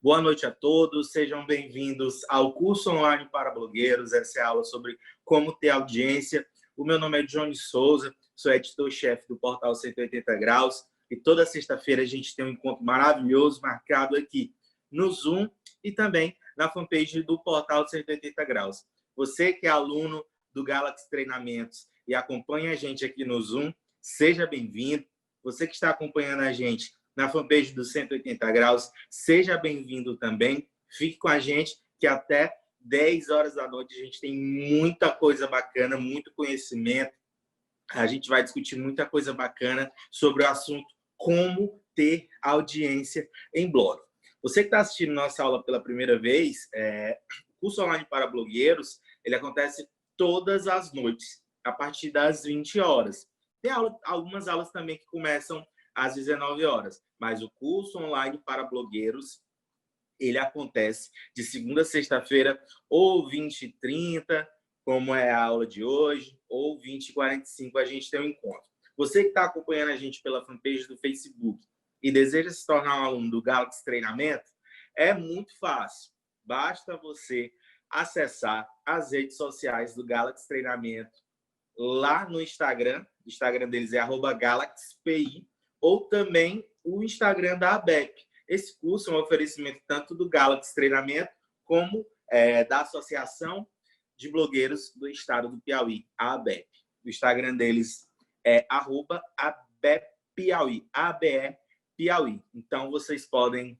Boa noite a todos, sejam bem-vindos ao curso online para blogueiros. Essa é a aula sobre como ter audiência. O meu nome é Johnny Souza, sou editor-chefe do portal 180 Graus e toda sexta-feira a gente tem um encontro maravilhoso marcado aqui no Zoom e também na fanpage do portal 180 Graus. Você que é aluno do Galaxy Treinamentos e acompanha a gente aqui no Zoom, seja bem-vindo. Você que está acompanhando a gente na fanpage do 180 Graus, seja bem-vindo também. Fique com a gente, que até 10 horas da noite a gente tem muita coisa bacana, muito conhecimento. A gente vai discutir muita coisa bacana sobre o assunto como ter audiência em blog. Você que está assistindo nossa aula pela primeira vez, o curso online para blogueiros, ele acontece todas as noites, a partir das 20 horas. Tem algumas aulas também que começam às 19 horas, mas o curso online para blogueiros, ele acontece de segunda a sexta-feira, ou 20h30, como é a aula de hoje, ou 20h45, a gente tem um encontro. Você que está acompanhando a gente pela fanpage do Facebook e deseja se tornar um aluno do Galaxy Treinamento, é muito fácil. Basta você acessar as redes sociais do Galaxy Treinamento lá no Instagram. O Instagram deles é @galaxypi, ou também o Instagram da ABEP. Esse curso é um oferecimento tanto do Galaxy Treinamento como da Associação de Blogueiros do Estado do Piauí, a ABEP. O Instagram deles é @ABEPiauí, ABE Piauí. Então, vocês podem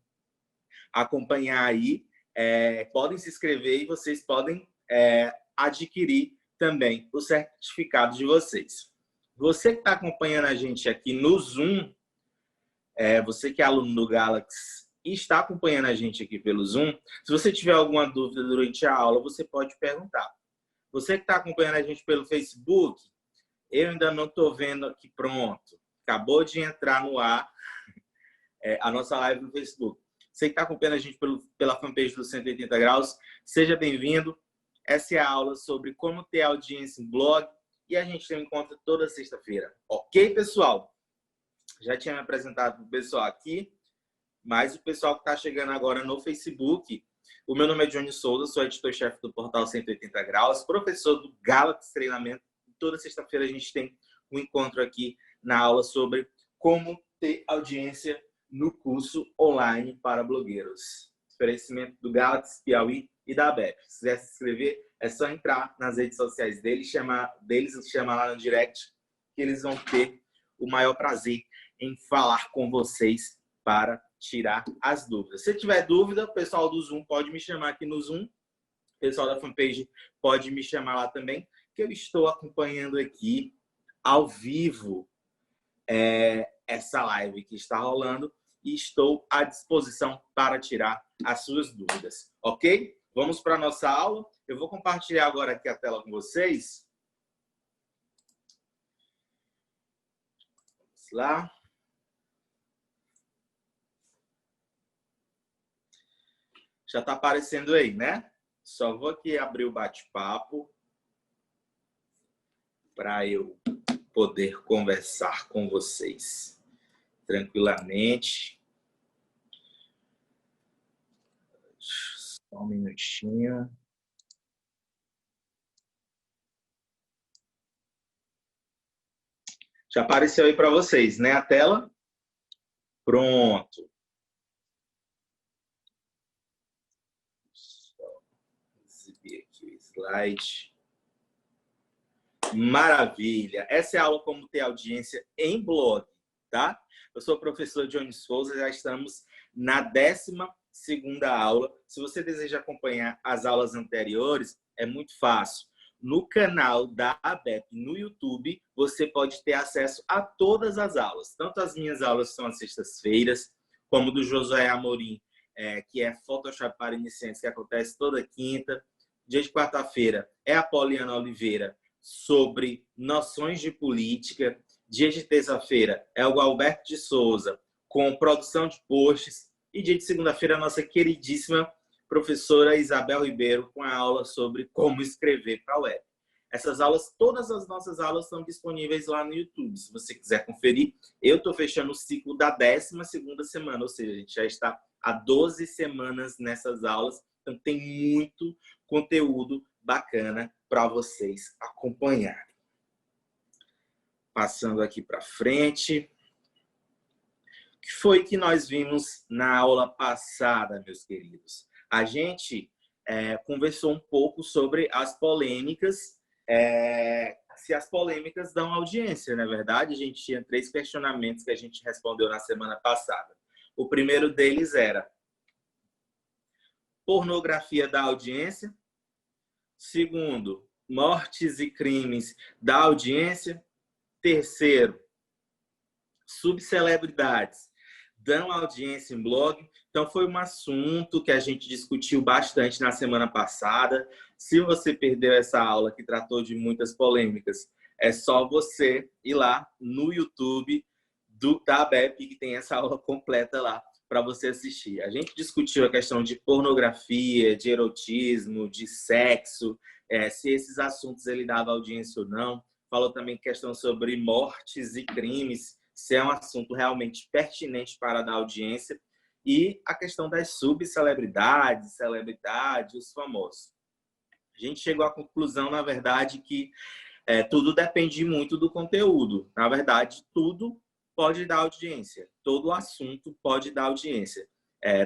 acompanhar aí, podem se inscrever e vocês podem adquirir também o certificado de vocês. Você que está acompanhando a gente aqui no Zoom, você que é aluno do Galaxy e está acompanhando a gente aqui pelo Zoom, se você tiver alguma dúvida durante a aula, você pode perguntar. Você que está acompanhando a gente pelo Facebook, eu ainda não estou vendo aqui, pronto. Acabou de entrar no ar a nossa live no Facebook. Você que está acompanhando a gente pela fanpage do 180 Graus, seja bem-vindo. Essa é a aula sobre como ter audiência em blog e a gente tem um encontro toda sexta-feira. Ok, pessoal? Já tinha me apresentado para o pessoal aqui, mas o pessoal que está chegando agora no Facebook, o meu nome é Johnny Souza, sou editor-chefe do portal 180 Graus, professor do Galaxy Treinamento. Toda sexta-feira a gente tem um encontro aqui na aula sobre como ter audiência no curso online para blogueiros. Oferecimento do Galaxy Piauí e da ABEP. Se quiser se inscrever, é só entrar nas redes sociais deles, chamar lá no direct, que eles vão ter o maior prazer em falar com vocês para tirar as dúvidas. Se tiver dúvida, o pessoal do Zoom pode me chamar aqui no Zoom. O pessoal da fanpage pode me chamar lá também, que eu estou acompanhando aqui ao vivo essa live que está rolando e estou à disposição para tirar as suas dúvidas, ok? Vamos para a nossa aula. Eu vou compartilhar agora aqui a tela com vocês. Vamos lá. Já está aparecendo aí, né? Só vou aqui abrir o bate-papo para eu poder conversar com vocês tranquilamente. Só um minutinho. Já apareceu aí para vocês, né? A tela? Pronto. Vou exibir aqui o slide. Maravilha! Essa é a aula como ter audiência em blog, tá? Eu sou o professor Johnny Souza, já estamos na 12ª aula. Se você deseja acompanhar as aulas anteriores, é muito fácil. No canal da ABEP no YouTube, você pode ter acesso a todas as aulas. Tanto as minhas aulas são às sextas-feiras, como do Josué Amorim, que é Photoshop para iniciantes, que acontece toda quinta. Dia de quarta-feira é a Poliana Oliveira, sobre noções de política. Dia de terça-feira é o Alberto de Souza, com produção de posts. E dia de segunda-feira, a nossa queridíssima professora Isabel Ribeiro, com a aula sobre como escrever para a web. Essas aulas, todas as nossas aulas estão disponíveis lá no YouTube. Se você quiser conferir, eu estou fechando o ciclo da 12ª semana, ou seja, a gente já está há 12 semanas nessas aulas. Então, tem muito conteúdo bacana para vocês acompanharem. Passando aqui para frente. O que foi que nós vimos na aula passada, meus queridos? A gente conversou um pouco sobre as polêmicas, se as polêmicas dão audiência, não é verdade? A gente tinha 3 questionamentos que a gente respondeu na semana passada. O primeiro deles era: pornografia dá audiência? Segundo, mortes e crimes dá audiência? Terceiro, subcelebridades dão audiência em blog? Então, foi um assunto que a gente discutiu bastante na semana passada. Se você perdeu essa aula que tratou de muitas polêmicas, é só você ir lá no YouTube da ABEP, que tem essa aula completa lá para você assistir. A gente discutiu a questão de pornografia, de erotismo, de sexo, se esses assuntos ele dava audiência ou não. Falou também questão sobre mortes e crimes, se é um assunto realmente pertinente para dar audiência, e a questão das subcelebridades, celebridades, os famosos. A gente chegou à conclusão, na verdade, que tudo depende muito do conteúdo. Na verdade, tudo pode dar audiência, todo assunto pode dar audiência.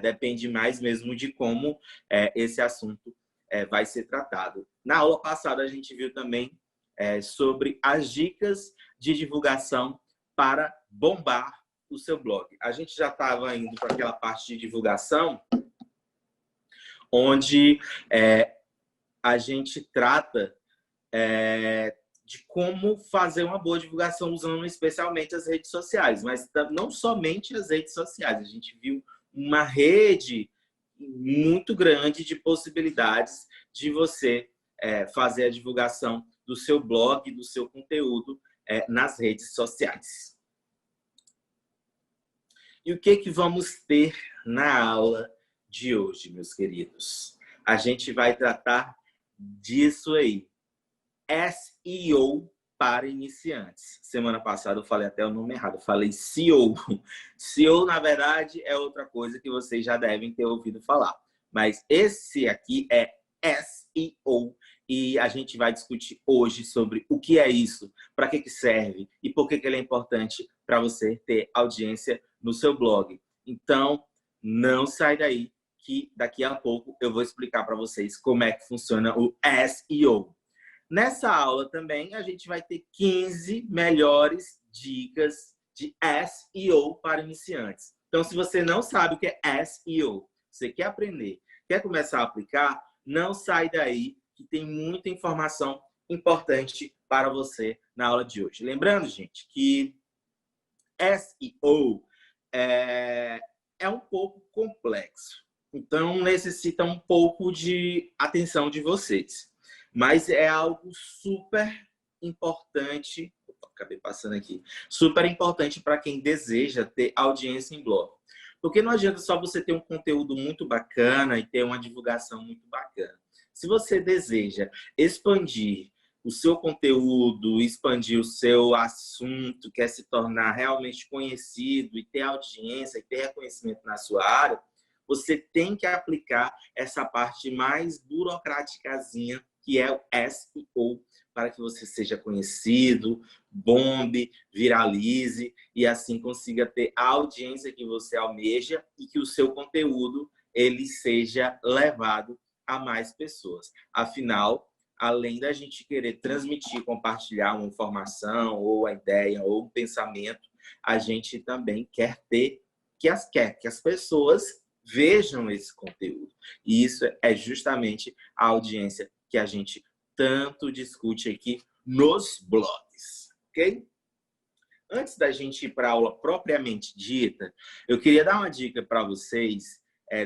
Depende mais mesmo de como esse assunto vai ser tratado. Na aula passada, a gente viu também sobre as dicas de divulgação para bombar o seu blog. A gente já estava indo para aquela parte de divulgação, onde a gente trata de como fazer uma boa divulgação usando especialmente as redes sociais, mas não somente as redes sociais. A gente viu uma rede muito grande de possibilidades de você fazer a divulgação do seu blog, do seu conteúdo nas redes sociais. E o que vamos ter na aula de hoje, meus queridos? A gente vai tratar disso aí. SEO para iniciantes. Semana passada eu falei até o nome errado, eu falei SEO. SEO, na verdade, é outra coisa que vocês já devem ter ouvido falar. Mas esse aqui é SEO. E a gente vai discutir hoje sobre o que é isso, para que serve e por que ele é importante para você ter audiência no seu blog. Então, não sai daí, que daqui a pouco eu vou explicar para vocês como é que funciona o SEO. Nessa aula também, a gente vai ter 15 melhores dicas de SEO para iniciantes. Então, se você não sabe o que é SEO, você quer aprender, quer começar a aplicar, não sai daí, que tem muita informação importante para você na aula de hoje. Lembrando, gente, que SEO é um pouco complexo. Então, necessita um pouco de atenção de vocês. Mas é algo super importante, acabei passando aqui, super importante para quem deseja ter audiência em blog. Porque não adianta só você ter um conteúdo muito bacana e ter uma divulgação muito bacana. Se você deseja expandir o seu conteúdo, expandir o seu assunto, quer se tornar realmente conhecido e ter audiência e ter reconhecimento na sua área, você tem que aplicar essa parte mais burocráticazinha, que é o SEO, para que você seja conhecido, bombe, viralize e assim consiga ter a audiência que você almeja e que o seu conteúdo ele seja levado a mais pessoas. Afinal, além da gente querer transmitir, compartilhar uma informação ou a ideia ou um pensamento, a gente também quer ter que as pessoas vejam esse conteúdo. E isso é justamente a audiência que a gente tanto discute aqui nos blogs, ok? Antes da gente ir para a aula propriamente dita, eu queria dar uma dica para vocês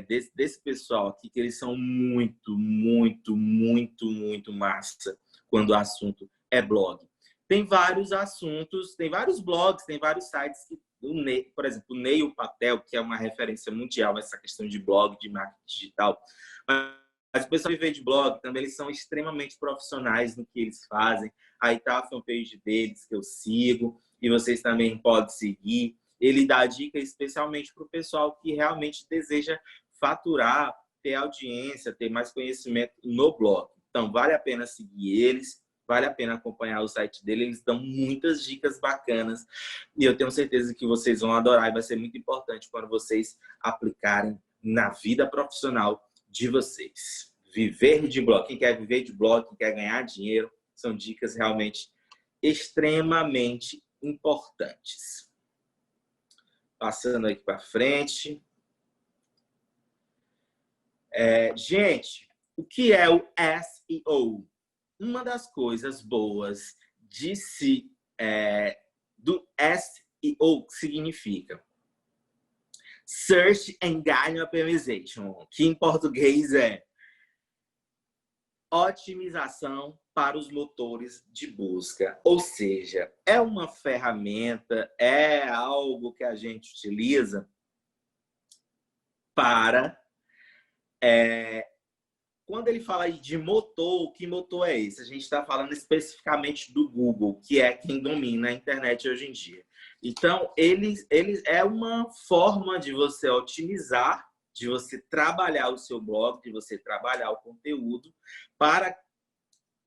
desse pessoal aqui, que eles são muito, muito, muito, muito massa quando o assunto é blog. Tem vários assuntos, tem vários blogs, tem vários sites que por exemplo, o Neil Patel, que é uma referência mundial nessa questão de blog, de marketing digital, Mas o pessoal que vive de blog também, eles são extremamente profissionais no que eles fazem. Aí tá a fanpage deles que eu sigo e vocês também podem seguir. Ele dá dica especialmente para o pessoal que realmente deseja faturar, ter audiência, ter mais conhecimento no blog. Então, vale a pena seguir eles, vale a pena acompanhar o site dele. Eles dão muitas dicas bacanas e eu tenho certeza que vocês vão adorar e vai ser muito importante quando vocês aplicarem na vida profissional de vocês. Viver de blog. Quem quer viver de blog, quem quer ganhar dinheiro, são dicas realmente extremamente importantes. Passando aqui para frente. Gente, o que é o SEO? Uma das coisas boas do SEO significa Search Engine Optimization, que em português é otimização para os motores de busca. Ou seja, é uma ferramenta, é algo que a gente utiliza para... quando ele fala de motor, que motor é esse? A gente está falando especificamente do Google, que é quem domina a internet hoje em dia. Então, eles é uma forma de você otimizar, de você trabalhar o seu blog, de você trabalhar o conteúdo para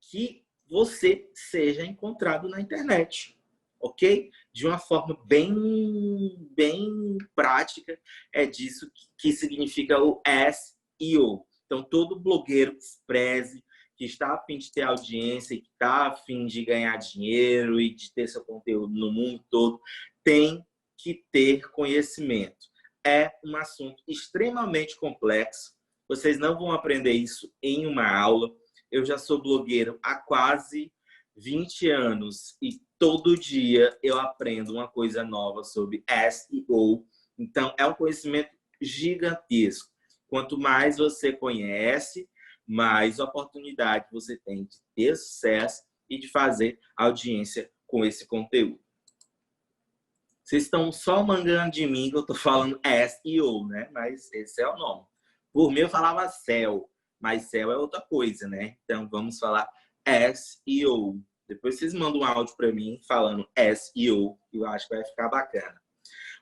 que você seja encontrado na internet, ok? De uma forma bem prática, é disso que significa o SEO. Então, todo blogueiro que se preze, que está a fim de ter audiência, que está a fim de ganhar dinheiro e de ter seu conteúdo no mundo todo, tem que ter conhecimento. É um assunto extremamente complexo. Vocês não vão aprender isso em uma aula. Eu já sou blogueiro há quase 20 anos e todo dia eu aprendo uma coisa nova sobre SEO. Então, é um conhecimento gigantesco. Quanto mais você conhece, mais oportunidade você tem de ter sucesso e de fazer audiência com esse conteúdo. Vocês estão só mangando de mim que eu estou falando SEO, né? Mas esse é o nome. Por mim eu falava SEO, mas SEO é outra coisa, né? Então vamos falar SEO. Depois vocês mandam um áudio para mim falando SEO, que eu acho que vai ficar bacana.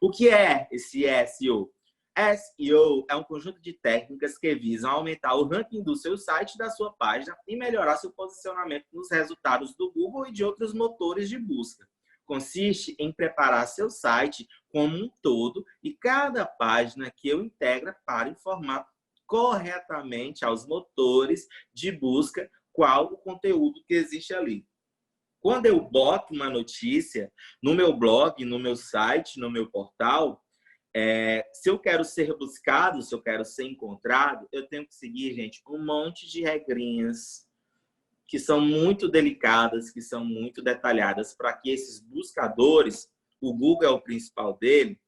O que é esse SEO? SEO é um conjunto de técnicas que visam aumentar o ranking do seu site e da sua página e melhorar seu posicionamento nos resultados do Google e de outros motores de busca. Consiste em preparar seu site como um todo e cada página que eu integra para informar corretamente aos motores de busca qual o conteúdo que existe ali. Quando eu boto uma notícia no meu blog, no meu site, no meu portal, se eu quero ser buscado, se eu quero ser encontrado, eu tenho que seguir, gente, um monte de regrinhas que são muito delicadas, que são muito detalhadas, para que esses buscadores, o Google é o principal dele,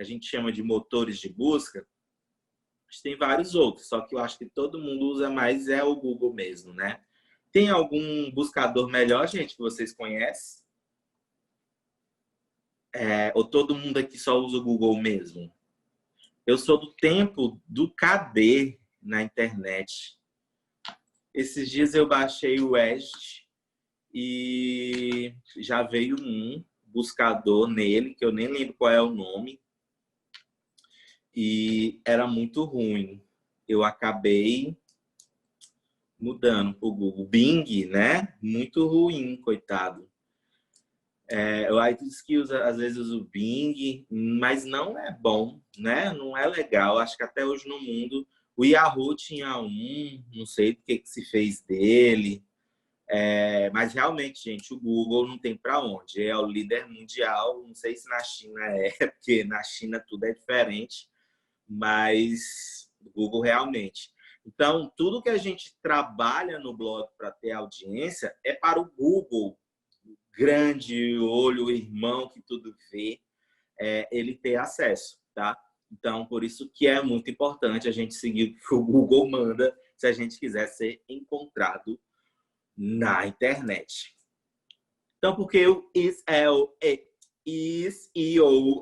a gente chama de motores de busca, mas tem vários outros, só que eu acho que todo mundo usa mais o Google mesmo, né? Tem algum buscador melhor, gente, que vocês conhecem? Ou todo mundo aqui só usa o Google mesmo? Eu sou do tempo do KD na internet. Esses dias eu baixei o Edge e já veio um buscador nele, que eu nem lembro qual é o nome, e era muito ruim. Eu acabei mudando para o Google. Bing, né? Muito ruim, coitado. O iTunes que às vezes usa o Bing, mas não é bom, né? Não é legal. Acho que até hoje no mundo o Yahoo tinha não sei o que se fez dele. Mas realmente, gente, o Google não tem para onde. É o líder mundial. Não sei se na China porque na China tudo é diferente, mas o Google realmente. Então, tudo que a gente trabalha no blog para ter audiência é para o Google, grande olho, irmão que tudo vê, ele ter acesso, tá? Então, por isso que é muito importante a gente seguir o que o Google manda se a gente quiser ser encontrado na internet. Então, por que o SEO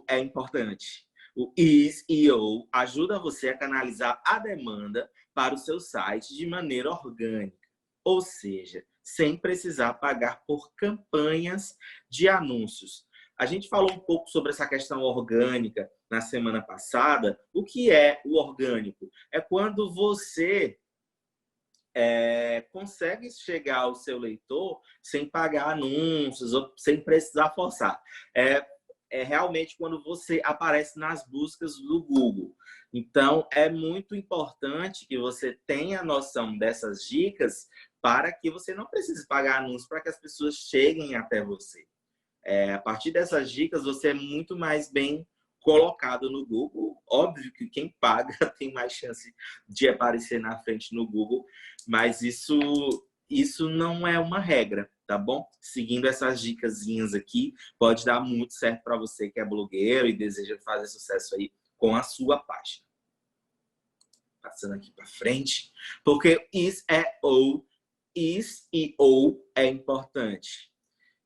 é importante? O SEO ajuda você a canalizar a demanda para o seu site de maneira orgânica, ou seja, sem precisar pagar por campanhas de anúncios. A gente falou um pouco sobre essa questão orgânica na semana passada. O que é o orgânico? É quando você consegue chegar ao seu leitor sem pagar anúncios ou sem precisar forçar. É realmente quando você aparece nas buscas do Google. Então, é muito importante que você tenha noção dessas dicas para que você não precise pagar anúncios para que as pessoas cheguem até você. A partir dessas dicas, você é muito mais bem colocado no Google. Óbvio que quem paga tem mais chance de aparecer na frente no Google, mas isso não é uma regra, tá bom? Seguindo essas dicasinhas aqui, pode dar muito certo para você que é blogueiro e deseja fazer sucesso aí com a sua página. Passando aqui para frente, porque SEO é importante.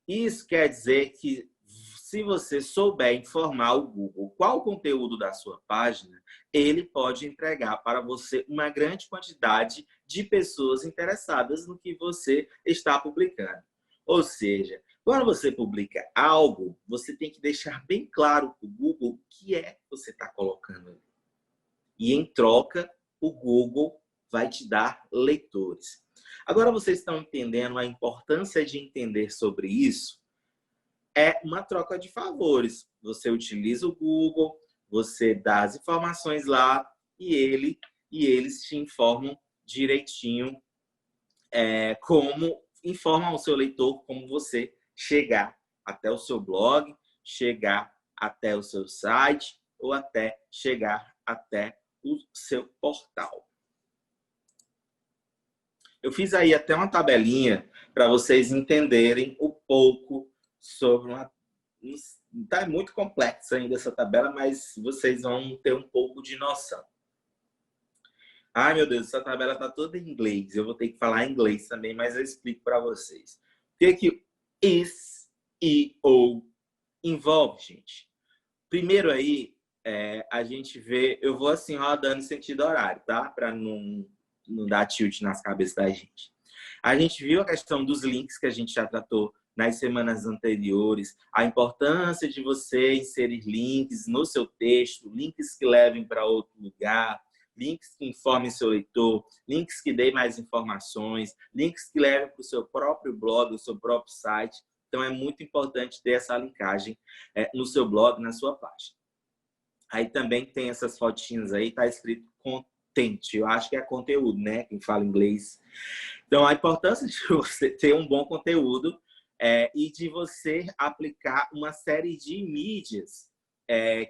Isso quer dizer que se você souber informar o Google qual o conteúdo da sua página, ele pode entregar para você uma grande quantidade de pessoas interessadas no que você está publicando. Ou seja, quando você publica algo, você tem que deixar bem claro para o Google o que é que você está colocando ali. E em troca, o Google vai te dar leitores. Agora vocês estão entendendo a importância de entender sobre isso? É uma troca de favores. Você utiliza o Google, você dá as informações lá e eles te informam direitinho como informam o seu leitor como você chegar até o seu blog, chegar até o seu site ou até chegar até o seu portal. Eu fiz aí até uma tabelinha para vocês entenderem um pouco sobre uma... Está muito complexa ainda essa tabela, mas vocês vão ter um pouco de noção. Ai, meu Deus, essa tabela está toda em inglês. Eu vou ter que falar inglês também, mas eu explico para vocês. O que SEO envolve, gente? Primeiro aí, a gente vê... Eu vou assim rodando em sentido horário, tá? Para não dar tilt nas cabeças da gente. A gente viu a questão dos links que a gente já tratou nas semanas anteriores, a importância de você inserir links no seu texto, links que levem para outro lugar, links que informem seu leitor, links que deem mais informações, links que levem para o seu próprio blog, o seu próprio site. Então, é muito importante ter essa linkagem no seu blog, na sua página. Aí também tem essas fotinhas aí, tá escrito content. Eu acho que é conteúdo, né? Quem fala inglês. Então, a importância de você ter um bom conteúdo e de você aplicar uma série de mídias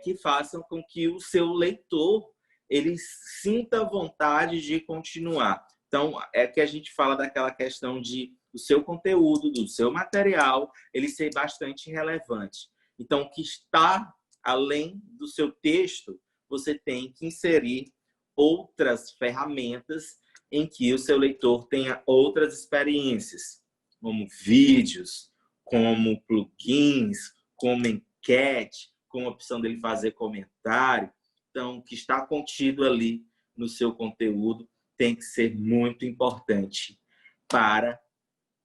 que façam com que o seu leitor ele sinta vontade de continuar. Então, é que a gente fala daquela questão de o seu conteúdo, do seu material, ele ser bastante relevante. Então, o que está além do seu texto, você tem que inserir outras ferramentas em que o seu leitor tenha outras experiências, como vídeos, como plugins, como enquete, com a opção dele fazer comentário. Então, o que está contido ali no seu conteúdo tem que ser muito importante para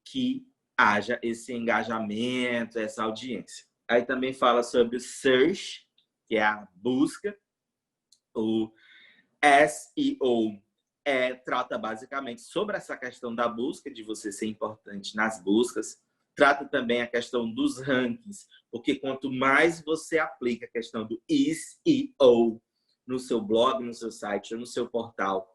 que haja esse engajamento, essa audiência. Aí também fala sobre o search, que é a busca. O SEO trata basicamente sobre essa questão da busca, de você ser importante nas buscas. Trata também a questão dos rankings, porque quanto mais você aplica a questão do SEO no seu blog, no seu site ou no seu portal,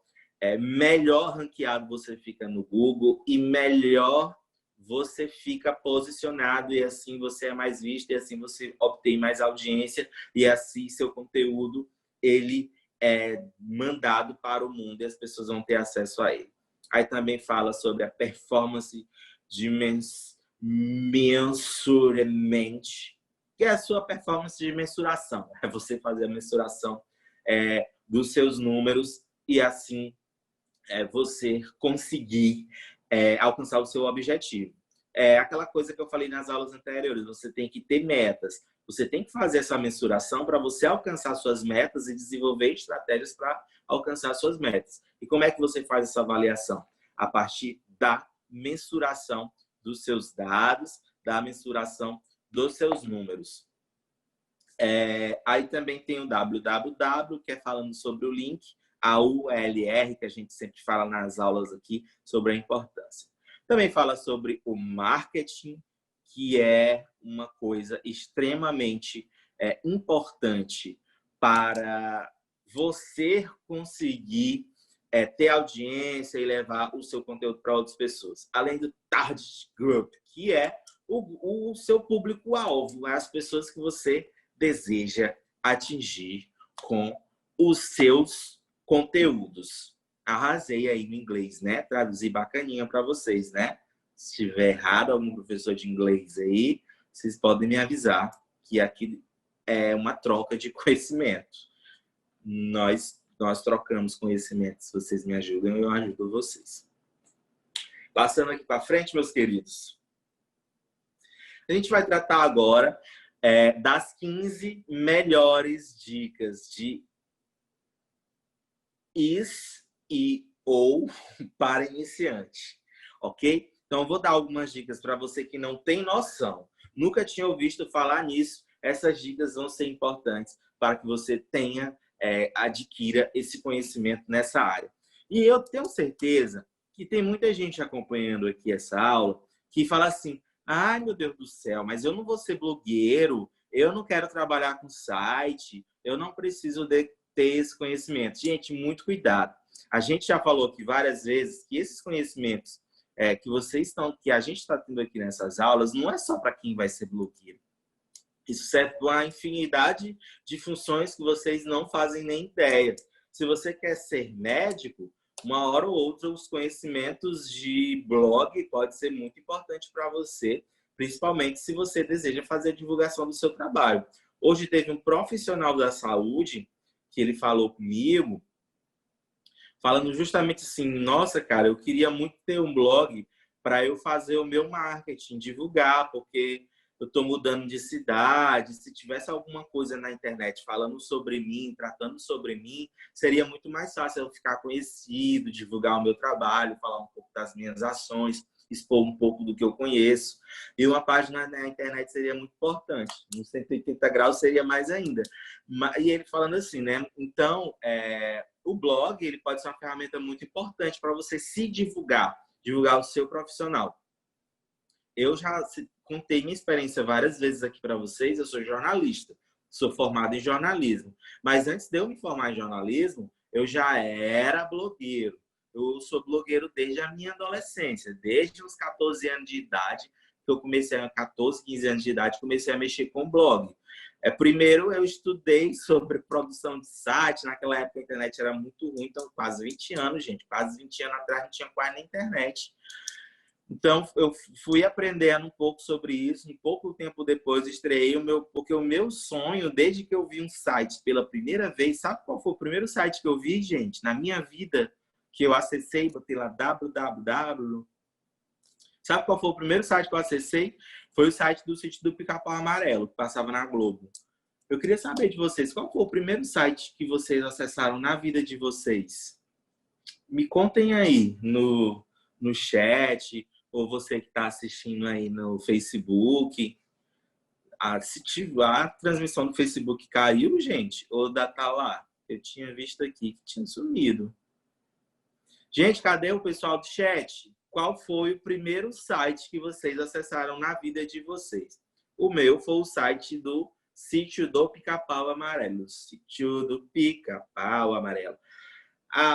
melhor ranqueado você fica no Google e melhor você fica posicionado, e assim você é mais visto, e assim você obtém mais audiência, e assim seu conteúdo ele é mandado para o mundo e as pessoas vão ter acesso a ele. Aí também fala sobre a performance de mensuramento, que é a sua performance de mensuração. É você fazer a mensuração dos seus números e assim você conseguir alcançar o seu objetivo. Aquela coisa que eu falei nas aulas anteriores, você tem que ter metas. Você tem que fazer essa mensuração para você alcançar suas metas e desenvolver estratégias para alcançar suas metas. E como é que você faz essa avaliação? A partir da mensuração dos seus dados, da mensuração dos seus números. Aí também tem o www, que é falando sobre o link, a URL, que a gente sempre fala nas aulas aqui, sobre a importância. Também fala sobre o marketing, que é uma coisa extremamente importante para você conseguir ter audiência e levar o seu conteúdo para outras pessoas. Além do target group, que é o seu público-alvo, as pessoas que você deseja atingir com os seus conteúdos. Arrasei aí no inglês, né? Traduzi bacaninha para vocês, né? Se estiver errado, algum professor de inglês aí, vocês podem me avisar que aqui é uma troca de conhecimento. Nós trocamos conhecimento. Se vocês me ajudam, eu ajudo vocês. Passando aqui para frente, meus queridos. A gente vai tratar agora das 15 melhores dicas de SEO para iniciante, ok? Então, eu vou dar algumas dicas para você que não tem noção, nunca tinha ouvido falar nisso. Essas dicas vão ser importantes para que você adquira esse conhecimento nessa área. E eu tenho certeza que tem muita gente acompanhando aqui essa aula que fala assim: ai, meu Deus do céu, mas eu não vou ser blogueiro, eu não quero trabalhar com site, eu não preciso ter esse conhecimento. Gente, muito cuidado. A gente já falou aqui várias vezes que esses conhecimentos que a gente está tendo aqui nessas aulas não é só para quem vai ser blogueiro. Isso serve para uma infinidade de funções que vocês não fazem nem ideia. Se você quer ser médico, uma hora ou outra os conhecimentos de blog pode ser muito importante para você, principalmente se você deseja fazer a divulgação do seu trabalho. Hoje teve um profissional da saúde que ele falou comigo, falando justamente assim: nossa, cara, eu queria muito ter um blog para eu fazer o meu marketing, divulgar, porque eu estou mudando de cidade. Se tivesse alguma coisa na internet falando sobre mim, tratando sobre mim, seria muito mais fácil eu ficar conhecido, divulgar o meu trabalho, falar um pouco das minhas ações, expor um pouco do que eu conheço. E uma página na internet seria muito importante. No 180 graus seria mais ainda. E ele falando assim, né? Então, o blog ele pode ser uma ferramenta muito importante para você se divulgar o seu profissional. Eu já contei minha experiência várias vezes aqui para vocês. Eu sou jornalista, sou formado em jornalismo. Mas antes de eu me formar em jornalismo, eu já era blogueiro. Eu sou blogueiro desde a minha adolescência, desde os 14 anos de idade, que eu comecei a 14, 15 anos de idade, comecei a mexer com blog. Primeiro eu estudei sobre produção de site. Naquela época a internet era muito ruim, então quase 20 anos, gente. Quase 20 anos atrás não tinha quase nem internet. Então, eu fui aprendendo um pouco sobre isso. Um pouco tempo depois, estreiei porque o meu sonho, desde que eu vi um site pela primeira vez, sabe qual foi o primeiro site que eu vi, gente? Na minha vida, que eu acessei, botei lá www. Sabe qual foi o primeiro site que eu acessei? Foi o site do Sítio do Pica-Pau Amarelo, que passava na Globo. Eu queria saber de vocês, qual foi o primeiro site que vocês acessaram na vida de vocês? Me contem aí no chat, ou você que está assistindo aí no Facebook. A transmissão do Facebook caiu, gente? Ou tá lá? Eu tinha visto aqui que tinha sumido. Gente, cadê o pessoal do chat? Qual foi o primeiro site que vocês acessaram na vida de vocês? O meu foi o site do Sítio do Pica-Pau Amarelo. Sítio do Pica-Pau Amarelo.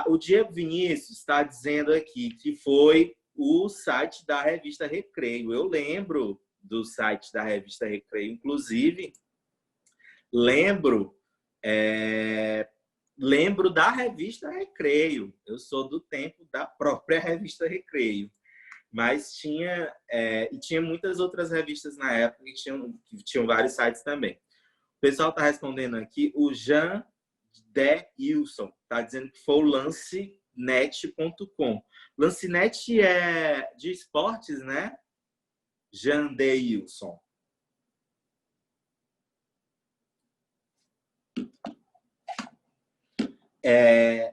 O Diego Vinícius está dizendo aqui que foi o site da revista Recreio. Eu lembro do site da revista Recreio, inclusive lembro da revista Recreio. Eu sou do tempo da própria revista Recreio, mas tinha muitas outras revistas na época que tinham vários sites também. O pessoal está respondendo aqui. O Jean Wilson está dizendo que foi o lancenet.com. Lancenet é de esportes, né? Jean Wilson.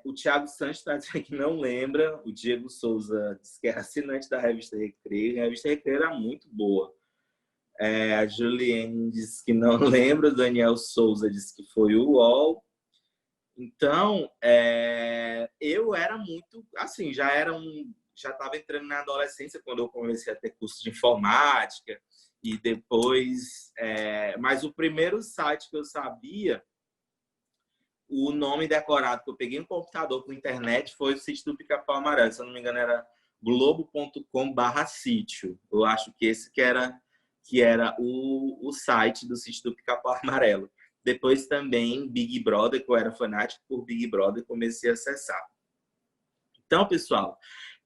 O Thiago Santos está dizendo que não lembra. O Diego Souza disse que era assinante da Revista Recreio. A Revista Recreio era muito boa. A Juliane disse que não lembra. O Daniel Souza disse que foi o UOL. Então, eu era muito... Assim, já estava entrando na adolescência quando eu comecei a ter curso de informática. E depois... mas o primeiro site que eu sabia... O nome decorado que eu peguei no computador com internet foi o sítio do Pica-Pau Amarelo. Se eu não me engano, era globo.com/sítio. Eu acho que esse que era o site do sítio do Pica-Pau Amarelo. Depois também Big Brother, que eu era fanático por Big Brother, comecei a acessar. Então, pessoal,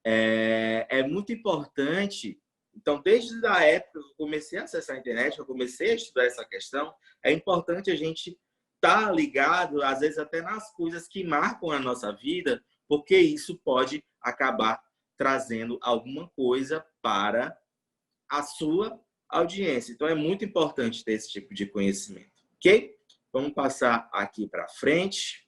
é muito importante. Então, desde a época que eu comecei a acessar a internet, eu comecei a estudar essa questão, é importante a gente tá ligado, às vezes até nas coisas que marcam a nossa vida, porque isso pode acabar trazendo alguma coisa para a sua audiência. Então, é muito importante ter esse tipo de conhecimento, ok? Vamos passar aqui para frente.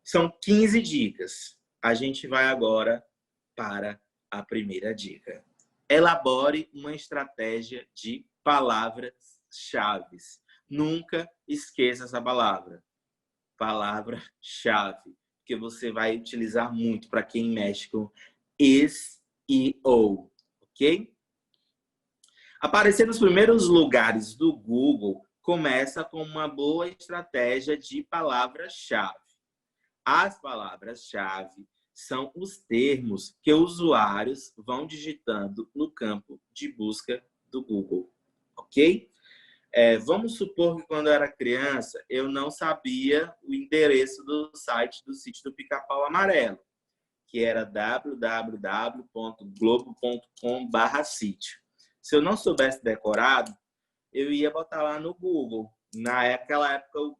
São 15 dicas. A gente vai agora para a primeira dica. Elabore uma estratégia de palavras-chave. Nunca esqueça essa palavra. Palavra-chave. Que você vai utilizar muito para quem mexe com SEO. Ok? Aparecer nos primeiros lugares do Google começa com uma boa estratégia de palavra-chave. As palavras-chave são os termos que usuários vão digitando no campo de busca do Google, ok? Vamos supor que quando eu era criança, eu não sabia o endereço do site do sítio do Pica-Pau Amarelo, que era www.globo.com/sítio. Se eu não soubesse decorado, eu ia botar lá no Google. Naquela época, o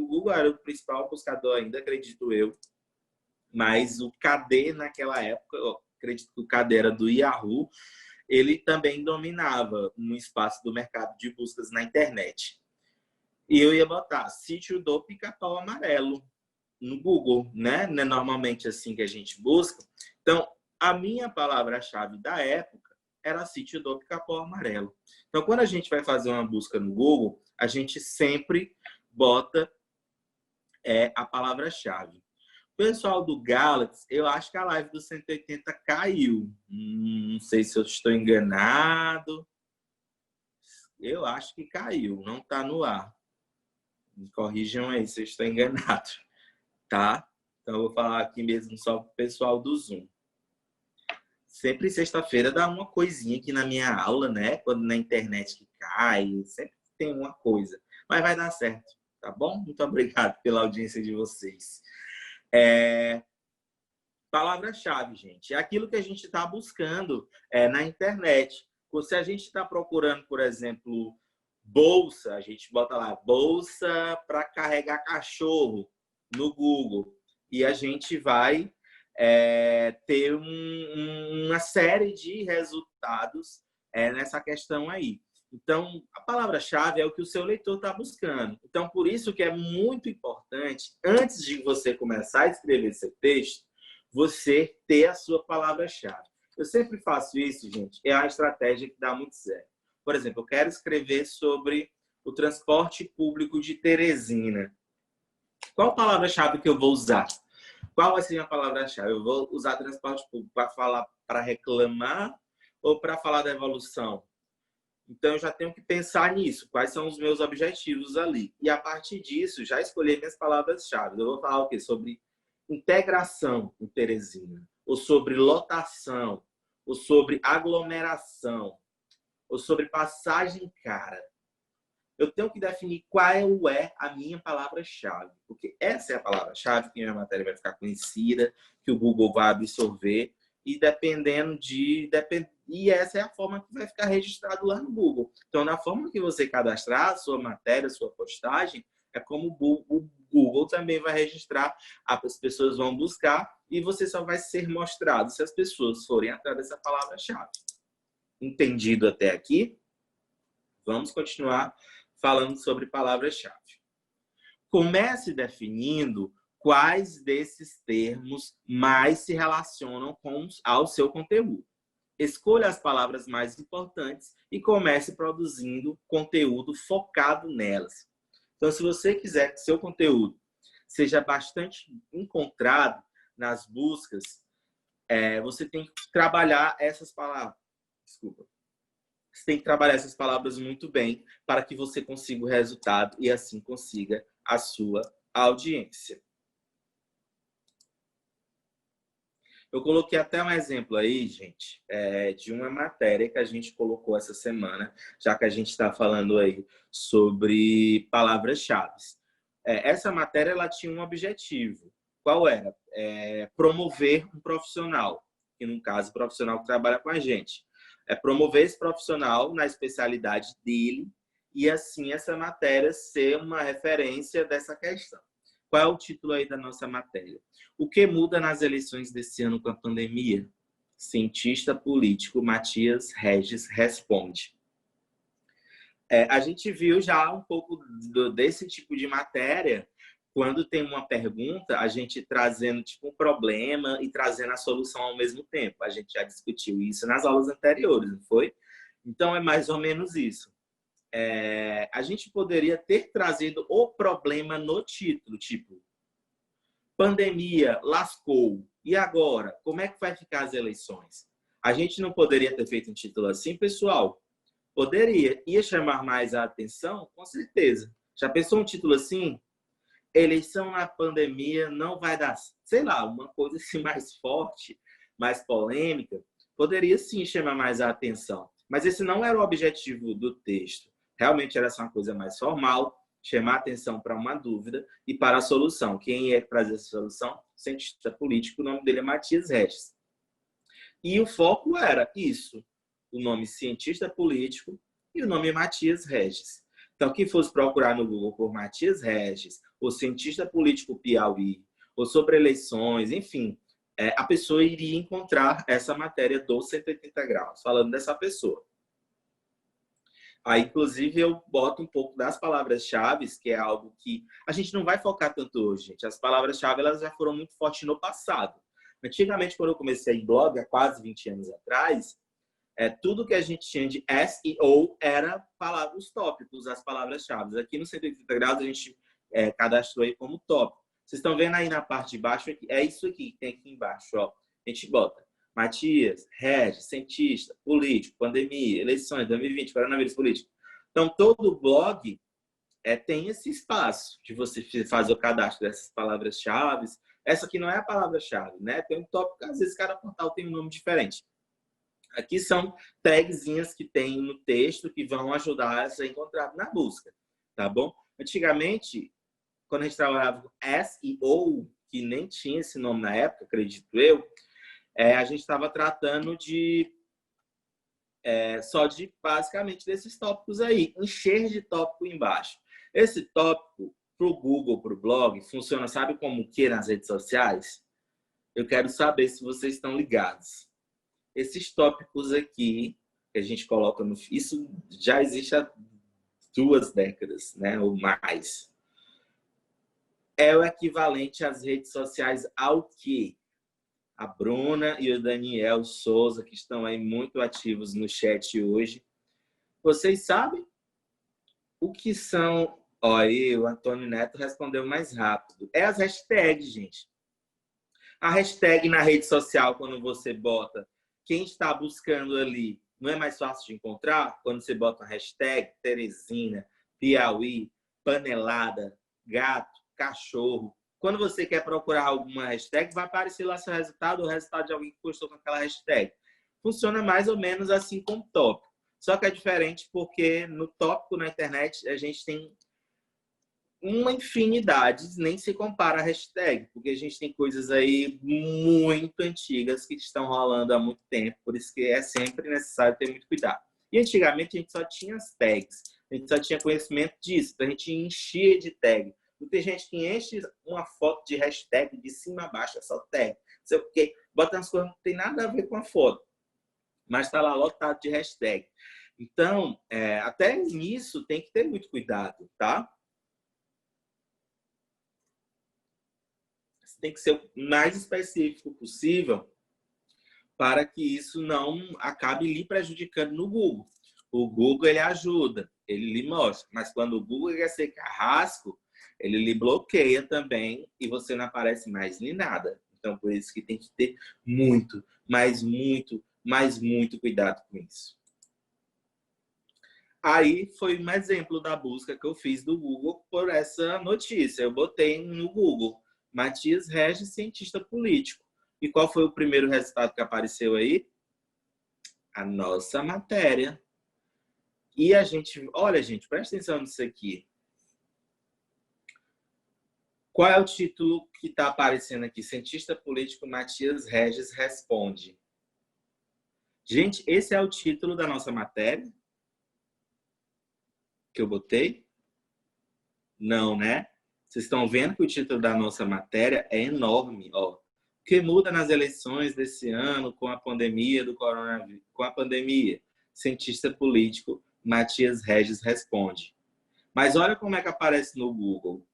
Google era o principal buscador ainda, acredito eu. Mas o KD naquela época, eu acredito que o KD era do Yahoo, ele também dominava um espaço do mercado de buscas na internet. E eu ia botar sítio do Pica-Pau Amarelo no Google, né? Não é normalmente assim que a gente busca. Então, a minha palavra-chave da época era sítio do Pica-Pau Amarelo. Então, quando a gente vai fazer uma busca no Google, a gente sempre bota a palavra-chave. Pessoal do Galaxy, eu acho que a live do 180 caiu. Não sei se eu estou enganado. Eu acho que caiu, não está no ar. Me corrijam aí se eu estou enganado. Tá? Então, eu vou falar aqui mesmo só para o pessoal do Zoom. Sempre sexta-feira dá uma coisinha aqui na minha aula, né? Quando na internet que cai, sempre tem uma coisa. Mas vai dar certo, tá bom? Muito obrigado pela audiência de vocês. Palavra-chave, gente. É aquilo que a gente está buscando na internet. Se a gente está procurando, por exemplo, bolsa, a gente bota lá, bolsa para carregar cachorro no Google. E a gente vai ter uma série de resultados nessa questão aí. Então, a palavra-chave é o que o seu leitor está buscando. Então, por isso que é muito importante, antes de você começar a escrever seu texto, você ter a sua palavra-chave. Eu sempre faço isso, gente. É a estratégia que dá muito certo. Por exemplo, eu quero escrever sobre o transporte público de Teresina. Qual palavra-chave que eu vou usar? Qual vai ser a minha palavra-chave? Eu vou usar transporte público para falar, para reclamar ou para falar da evolução? Então, eu já tenho que pensar nisso. Quais são os meus objetivos ali? E, a partir disso, já escolher minhas palavras-chave. Eu vou falar o quê? Sobre integração em Teresina, ou sobre lotação, ou sobre aglomeração, ou sobre passagem cara. Eu tenho que definir qual é a minha palavra-chave, porque essa é a palavra-chave que minha matéria vai ficar conhecida, que o Google vai absorver, e e essa é a forma que vai ficar registrado lá no Google. Então, na forma que você cadastrar a sua matéria, a sua postagem, é como o Google também vai registrar, as pessoas vão buscar e você só vai ser mostrado se as pessoas forem atrás dessa palavra-chave. entendido até aqui? Vamos continuar falando sobre palavras-chave. Comece definindo quais desses termos mais se relacionam ao seu conteúdo. Escolha as palavras mais importantes e comece produzindo conteúdo focado nelas. Então, se você quiser que seu conteúdo seja bastante encontrado nas buscas, você tem que trabalhar essas palavras. Desculpa. Você tem que trabalhar essas palavras muito bem para que você consiga o resultado e assim consiga a sua audiência. Eu coloquei até um exemplo aí, gente, de uma matéria que a gente colocou essa semana, já que a gente está falando aí sobre palavras-chave. Essa matéria ela tinha um objetivo. Qual era? Promover um profissional, que no caso o profissional que trabalha com a gente. Promover esse profissional na especialidade dele e assim essa matéria ser uma referência dessa questão. Qual é o título aí da nossa matéria? O que muda nas eleições desse ano com a pandemia? Cientista político Matias Regis responde. A gente viu já um pouco desse tipo de matéria quando tem uma pergunta, a gente trazendo tipo um problema e trazendo a solução ao mesmo tempo. A gente já discutiu isso nas aulas anteriores, não foi? Então é mais ou menos isso. A gente poderia ter trazido o problema no título, tipo, pandemia, lascou. E agora? Como é que vai ficar as eleições? A gente não poderia ter feito um título assim, pessoal? Poderia. Ia chamar mais a atenção? Com certeza. Já pensou um título assim? Eleição na pandemia não vai dar, sei lá, uma coisa assim mais forte, mais polêmica. Poderia sim chamar mais a atenção. Mas esse não era o objetivo do texto. Realmente era só uma coisa mais formal, chamar atenção para uma dúvida e para a solução. Quem ia trazer essa solução? Cientista político, o nome dele é Matias Regis. E o foco era isso, o nome cientista político e o nome Matias Regis. Então, quem fosse procurar no Google por Matias Regis, ou cientista político Piauí, ou sobre eleições, enfim, a pessoa iria encontrar essa matéria do 180 graus, falando dessa pessoa. Aí, inclusive, eu boto um pouco das palavras-chave, que é algo que a gente não vai focar tanto hoje, gente. As palavras-chave elas já foram muito fortes no passado. Antigamente, quando eu comecei em blog, há quase 20 anos atrás, tudo que a gente tinha de SEO era os tópicos, as palavras-chave. Aqui no 180 graus, a gente cadastrou aí como tópico. Vocês estão vendo aí na parte de baixo? É isso aqui que tem aqui embaixo. Ó. A gente bota Matias, Regis, cientista, político, pandemia, eleições, 2020, coronavírus político. Então, todo blog tem esse espaço de você fazer o cadastro dessas palavras-chave. Essa aqui não é a palavra-chave, né? Tem um tópico, às vezes cada portal tem um nome diferente. Aqui são tagzinhas que tem no texto que vão ajudar a ser encontrado na busca, tá bom? Antigamente, quando a gente trabalhava com SEO, que nem tinha esse nome na época, acredito eu, a gente estava tratando só de basicamente desses tópicos aí, encher de tópico embaixo. Esse tópico para o Google, para o blog, funciona, sabe como que nas redes sociais? Eu quero saber se vocês estão ligados. Esses tópicos aqui que a gente coloca no... Isso já existe há 2 décadas, né? Ou mais. É o equivalente às redes sociais ao quê? A Bruna e o Daniel Souza, que estão aí muito ativos no chat hoje. Vocês sabem o que são... Ó, aí o Antônio Neto respondeu mais rápido. É as hashtags, gente. A hashtag na rede social, quando você bota quem está buscando ali, não é mais fácil de encontrar? Quando você bota uma hashtag Teresina, Piauí, panelada, gato, cachorro. Quando você quer procurar alguma hashtag, vai aparecer lá seu resultado, o resultado de alguém que postou com aquela hashtag. Funciona mais ou menos assim com o tópico. Só que é diferente porque no tópico na internet a gente tem uma infinidade, nem se compara a hashtag, porque a gente tem coisas aí muito antigas que estão rolando há muito tempo, por isso que é sempre necessário ter muito cuidado. E antigamente a gente só tinha as tags, a gente só tinha conhecimento disso, então a gente enchia de tag. Não tem gente que enche uma foto de hashtag de cima a baixo, é só tag. Sei o quê, bota umas coisas que não tem nada a ver com a foto. mas está lá lotado de hashtag. Então, até nisso tem que ter muito cuidado, tá? Você tem que ser o mais específico possível para que isso não acabe lhe prejudicando no Google. O Google, ele ajuda, ele lhe mostra, mas quando o Google quer ser carrasco, ele lhe bloqueia também e você não aparece mais nem nada. Então, por isso que tem que ter muito, mas muito cuidado com isso. Aí foi um exemplo da busca que eu fiz do Google por essa notícia. Eu botei no Google Matias Regis, cientista político. E qual foi o primeiro resultado que apareceu aí? A nossa matéria. E a gente, olha, gente, presta atenção nisso aqui. Qual é o título que está aparecendo aqui? Cientista político Matias Regis responde. Gente, esse é o título da nossa matéria que eu botei? Não, né? Vocês estão vendo que o título da nossa matéria é enorme, ó. O que muda nas eleições desse ano com a pandemia do coronavírus? Com a pandemia, cientista político Matias Regis responde. Mas olha como é que aparece no Google.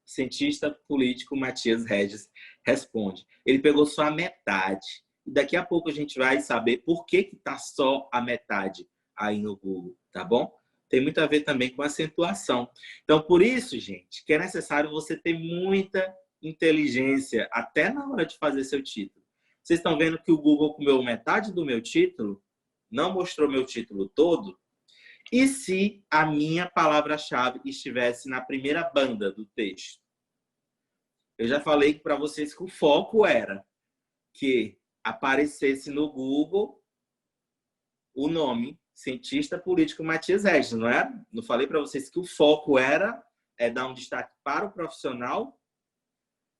Cientista político Matias Regis responde. Ele pegou só a metade. E daqui a pouco a gente vai saber por que está só a metade aí no Google, tá bom? Tem muito a ver também com acentuação. Então, por isso, gente, que é necessário você ter muita inteligência até na hora de fazer seu título. Vocês estão vendo que o Google comeu metade do meu título? Não mostrou meu título todo? E se a minha palavra-chave estivesse na primeira banda do texto? Eu já falei para vocês que o foco era que aparecesse no Google o nome cientista político Matias Regis, não é? Não falei para vocês que o foco era dar um destaque para o profissional?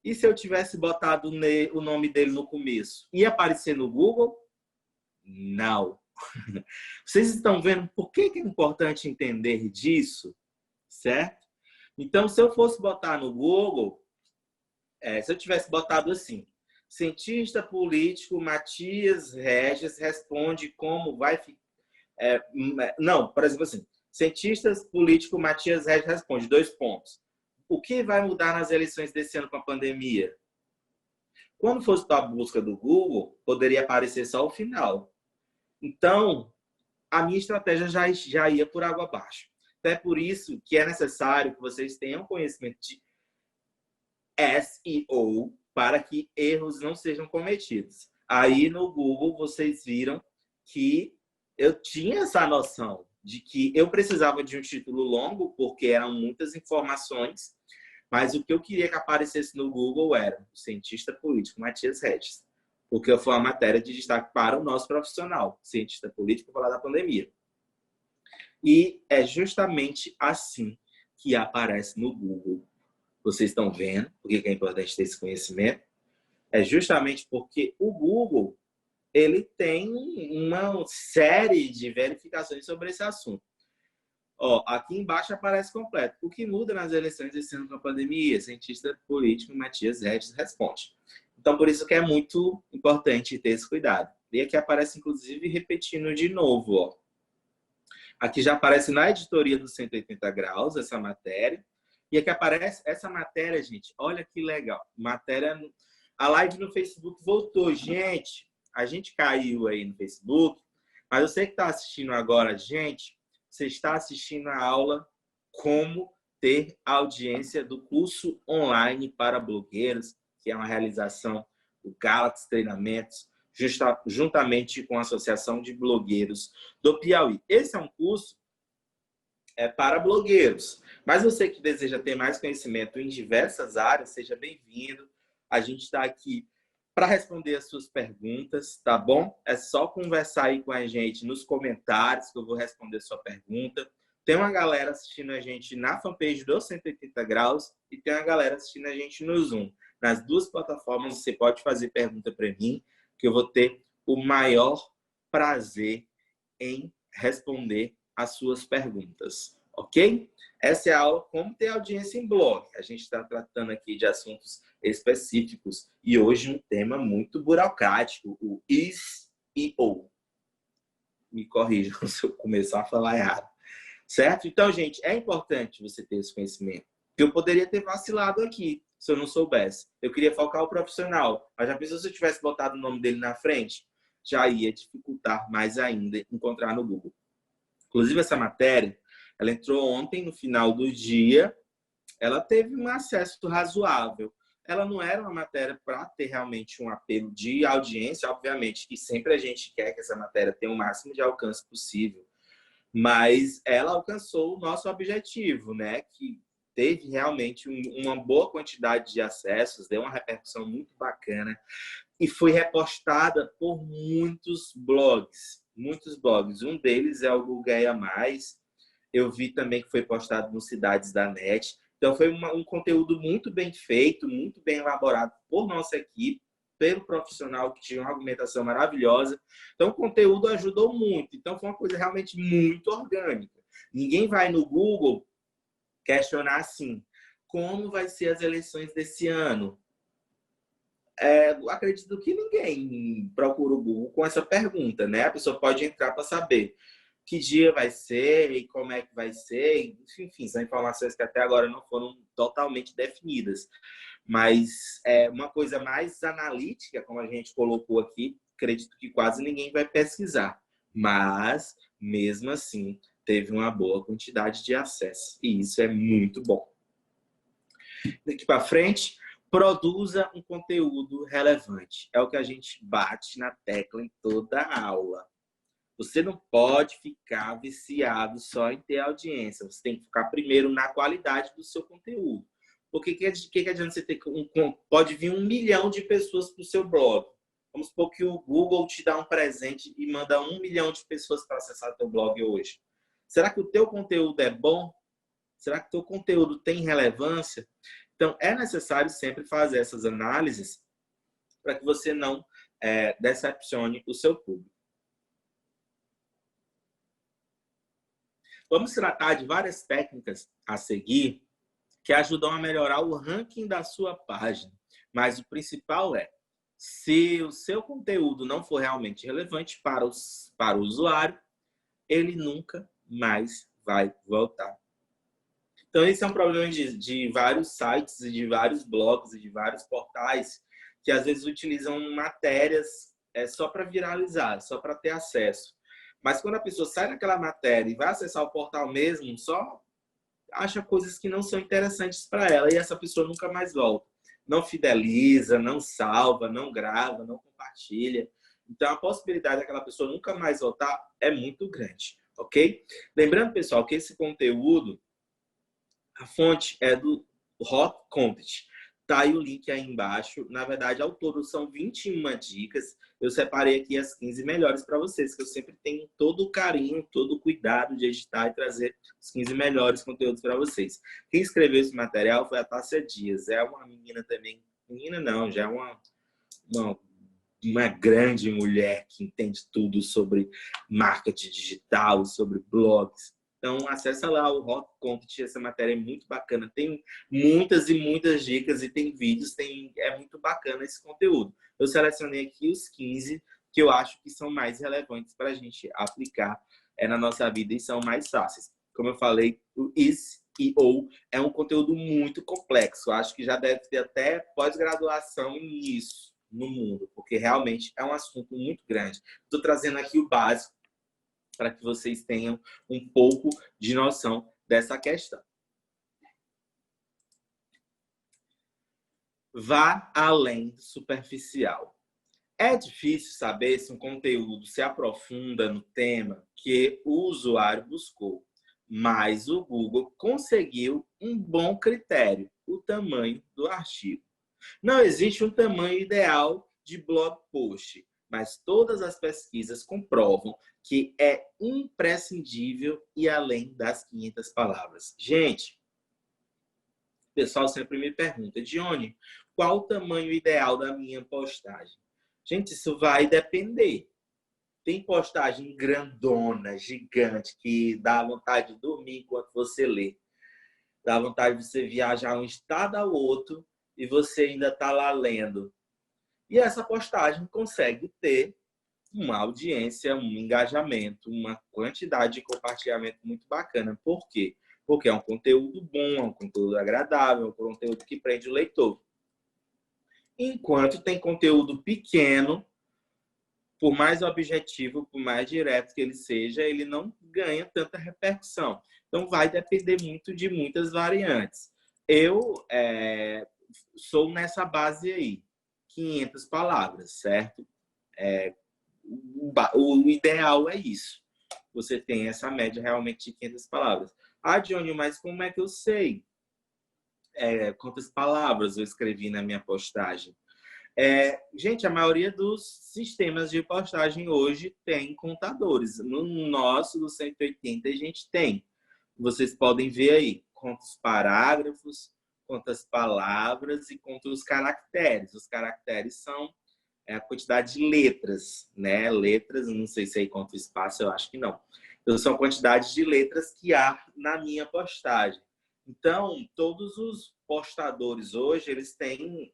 E se eu tivesse botado o nome dele no começo? Ia aparecer no Google? Não. Vocês estão vendo por que é importante entender disso? Certo? Então, se eu fosse botar no Google, se eu tivesse botado assim, cientista político Matias Regis responde como vai ficar. Não, por exemplo assim, cientista político Matias Regis responde, 2 pontos. O que vai mudar nas eleições desse ano com a pandemia? Quando fosse para a busca do Google, poderia aparecer só o final. Então, a minha estratégia já ia por água abaixo. Até por isso que é necessário que vocês tenham conhecimento de SEO para que erros não sejam cometidos. Aí no Google vocês viram que eu tinha essa noção de que eu precisava de um título longo, porque eram muitas informações, mas o que eu queria que aparecesse no Google era o cientista político Matias Regis, porque foi uma matéria de destaque para o nosso profissional, cientista político, falar da pandemia. E é justamente assim que aparece no Google. Vocês estão vendo por que é importante ter esse conhecimento? É justamente porque o Google ele tem uma série de verificações sobre esse assunto. Ó, aqui embaixo aparece completo. O que muda nas eleições desse ano com a pandemia? Cientista político Matias Regis responde. Então, por isso que é muito importante ter esse cuidado. E aqui aparece, inclusive, repetindo de novo. Ó. Aqui já aparece na editoria do 180 graus, essa matéria. E aqui aparece essa matéria, gente. Olha que legal. Matéria... A live no Facebook voltou. Gente, a gente caiu aí no Facebook. Mas você que está assistindo agora, gente, você está assistindo a aula Como Ter Audiência do curso online para blogueiros, que é uma realização do Galaxy Treinamentos, juntamente com a Associação de Blogueiros do Piauí. Esse é um curso para blogueiros. Mas você que deseja ter mais conhecimento em diversas áreas, seja bem-vindo. A gente está aqui para responder as suas perguntas, tá bom? É só conversar aí com a gente nos comentários que eu vou responder a sua pergunta. Tem uma galera assistindo a gente na fanpage do 180 graus e tem uma galera assistindo a gente no Zoom. Nas duas plataformas você pode fazer pergunta para mim, que eu vou ter o maior prazer em responder as suas perguntas, ok? Essa é a aula Como Ter Audiência em Blog. A gente está tratando aqui de assuntos específicos e hoje um tema muito burocrático, o SEO. Me corrijam se eu começar a falar errado. Certo? Então, gente, é importante você ter esse conhecimento. Eu poderia ter vacilado aqui, se eu não soubesse. Eu queria focar o profissional. Mas já pensou se eu tivesse botado o nome dele na frente? Já ia dificultar mais ainda encontrar no Google. Inclusive, essa matéria, ela entrou ontem, no final do dia. Ela teve um acesso razoável. Ela não era uma matéria para ter realmente um apelo de audiência. Obviamente que sempre a gente quer que essa matéria tenha o máximo de alcance possível. Mas ela alcançou o nosso objetivo, né? Que teve realmente uma boa quantidade de acessos, deu uma repercussão muito bacana e foi repostada por muitos blogs. Muitos blogs. Um deles é o Google Mais. Eu vi também que foi postado no Cidades da Net. Então, foi um conteúdo muito bem feito, muito bem elaborado por nossa equipe, pelo profissional que tinha uma argumentação maravilhosa. Então, o conteúdo ajudou muito. Então, foi uma coisa realmente muito orgânica. Ninguém vai no Google questionar assim, como vai ser as eleições desse ano? Acredito que ninguém procura o Google com essa pergunta, né? A pessoa pode entrar para saber que dia vai ser e como é que vai ser. Enfim, são informações que até agora não foram totalmente definidas. Mas é uma coisa mais analítica, como a gente colocou aqui, acredito que quase ninguém vai pesquisar. Mas, mesmo assim, teve uma boa quantidade de acesso. E isso é muito bom. Daqui para frente, produza um conteúdo relevante. É o que a gente bate na tecla em toda a aula. Você não pode ficar viciado só em ter audiência. Você tem que ficar primeiro na qualidade do seu conteúdo. Porque que adianta você ter pode vir 1 milhão de pessoas para o seu blog. Vamos supor que o Google te dá um presente e manda 1 milhão de pessoas para acessar o teu blog hoje. Será que o teu conteúdo é bom? Será que o teu conteúdo tem relevância? Então, é necessário sempre fazer essas análises para que você não decepcione o seu público. Vamos tratar de várias técnicas a seguir que ajudam a melhorar o ranking da sua página. Mas o principal é, se o seu conteúdo não for realmente relevante para o usuário, ele nunca mais vai voltar. Então, esse é um problema de vários sites, e de vários blogs, e de vários portais, que às vezes utilizam matérias só para viralizar, só para ter acesso. Mas quando a pessoa sai daquela matéria e vai acessar o portal mesmo, só acha coisas que não são interessantes para ela e essa pessoa nunca mais volta. Não fideliza, não salva, não grava, não compartilha. Então, a possibilidade daquela pessoa nunca mais voltar é muito grande, ok? Lembrando, pessoal, que esse conteúdo, a fonte é do Hot Content. Tá aí o link aí embaixo. Na verdade, ao todo são 21 dicas. Eu separei aqui as 15 melhores para vocês, que eu sempre tenho todo o carinho, todo o cuidado de editar e trazer os 15 melhores conteúdos para vocês. Quem escreveu esse material foi a Tássia Dias. É uma menina também. Menina não, já é uma grande mulher que entende tudo sobre marketing digital, sobre blogs. Então, acessa lá o Hot Content, essa matéria é muito bacana. Tem muitas e muitas dicas e tem vídeos, é muito bacana esse conteúdo. Eu selecionei aqui os 15 que eu acho que são mais relevantes para a gente aplicar na nossa vida e são mais fáceis. Como eu falei, o SEO é um conteúdo muito complexo. Eu acho que já deve ter até pós-graduação nisso no mundo, porque realmente é um assunto muito grande. Estou trazendo aqui o básico para que vocês tenham um pouco de noção dessa questão. Vá além do superficial. É difícil saber se um conteúdo se aprofunda no tema que o usuário buscou, mas o Google conseguiu um bom critério, o tamanho do artigo. Não existe um tamanho ideal de blog post, mas todas as pesquisas comprovam que é imprescindível ir além das 500 palavras. Gente, o pessoal sempre me pergunta, Dione, qual o tamanho ideal da minha postagem? Gente, isso vai depender. Tem postagem grandona, gigante, que dá vontade de dormir enquanto você lê. Dá vontade de você viajar um estado ao outro e você ainda está lá lendo. E essa postagem consegue ter uma audiência, um engajamento, uma quantidade de compartilhamento muito bacana. Por quê? Porque é um conteúdo bom, é um conteúdo agradável, é um conteúdo que prende o leitor. Enquanto tem conteúdo pequeno, por mais objetivo, por mais direto que ele seja, ele não ganha tanta repercussão. Então, vai depender muito de muitas variantes. Eu sou nessa base aí, 500 palavras, certo? O ideal é isso. Você tem essa média realmente de 500 palavras. Ah, Johnny, mas como é que eu sei quantas palavras eu escrevi na minha postagem? Gente, a maioria dos sistemas de postagem hoje tem contadores. No nosso, do 180, a gente tem. Vocês podem ver aí quantos parágrafos, quantas palavras e quantos caracteres. Os caracteres são a quantidade de letras, né? Letras, não sei se aí quanto espaço, eu acho que não. Então, são a quantidade de letras que há na minha postagem. Então, todos os postadores hoje, eles têm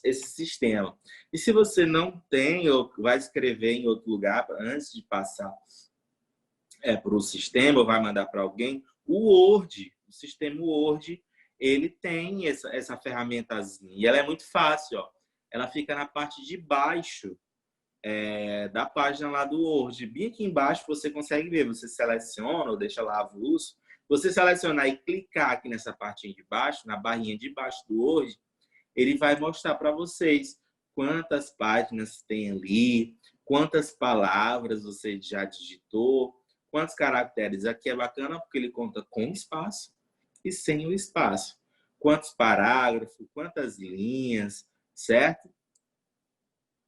esse sistema. E se você não tem, ou vai escrever em outro lugar, antes de passar para o sistema, ou vai mandar para alguém, o sistema Word, ele tem essa ferramentazinha. E ela é muito fácil, ó. Ela fica na parte de baixo da página lá do Word. Bem aqui embaixo você consegue ver, você seleciona ou deixa lá avulso. Você selecionar e clicar aqui nessa partinha de baixo, na barrinha de baixo do Word, ele vai mostrar para vocês quantas páginas tem ali, quantas palavras você já digitou, quantos caracteres. Aqui é bacana porque ele conta com espaço e sem o espaço. Quantos parágrafos, quantas linhas, certo?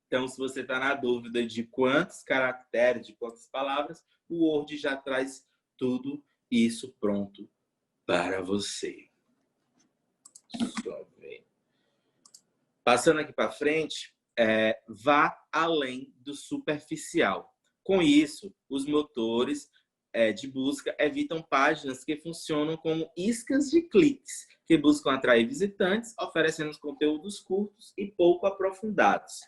Então, se você está na dúvida de quantos caracteres, de quantas palavras, o Word já traz tudo isso pronto para você. Só ver. Passando aqui para frente, vá além do superficial. Com isso, os motores de busca evitam páginas que funcionam como iscas de cliques, que buscam atrair visitantes, oferecendo conteúdos curtos e pouco aprofundados.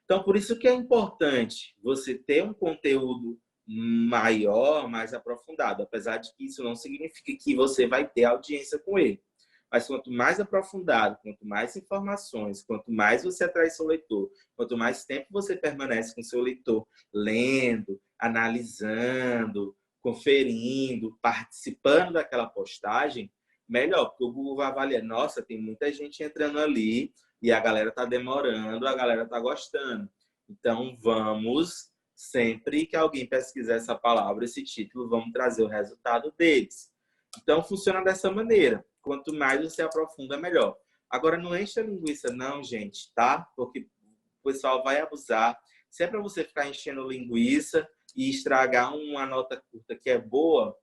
Então, por isso que é importante você ter um conteúdo maior, mais aprofundado, apesar de que isso não significa que você vai ter audiência com ele. Mas quanto mais aprofundado, quanto mais informações, quanto mais você atrai seu leitor, quanto mais tempo você permanece com seu leitor, lendo, analisando, conferindo, participando daquela postagem, melhor, porque o Google vai avaliar, nossa, tem muita gente entrando ali e a galera está demorando, a galera está gostando. Então, vamos, sempre que alguém pesquisar essa palavra, esse título, vamos trazer o resultado deles. Então, funciona dessa maneira. Quanto mais você aprofunda, melhor. Agora, não enche a linguiça não, gente, tá? Porque o pessoal vai abusar. Se é para você ficar enchendo linguiça e estragar uma nota curta que é boa,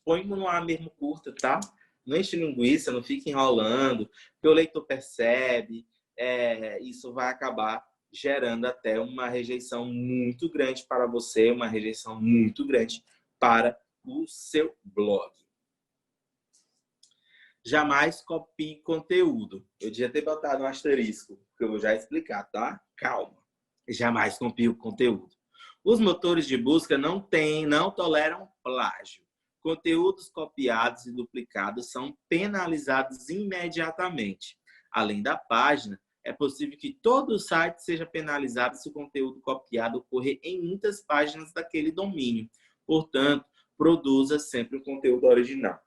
põe no ar mesmo curta, tá? Não enche linguiça, não fica enrolando, porque o leitor percebe, isso vai acabar gerando até uma rejeição muito grande para você, uma rejeição muito grande para o seu blog. Jamais copie conteúdo. Eu devia ter botado um asterisco, que eu vou já explicar, tá? Calma. Jamais copie o conteúdo. Os motores de busca não toleram plágio. Conteúdos copiados e duplicados são penalizados imediatamente. Além da página, é possível que todo o site seja penalizado se o conteúdo copiado ocorrer em muitas páginas daquele domínio. Portanto, produza sempre o conteúdo original.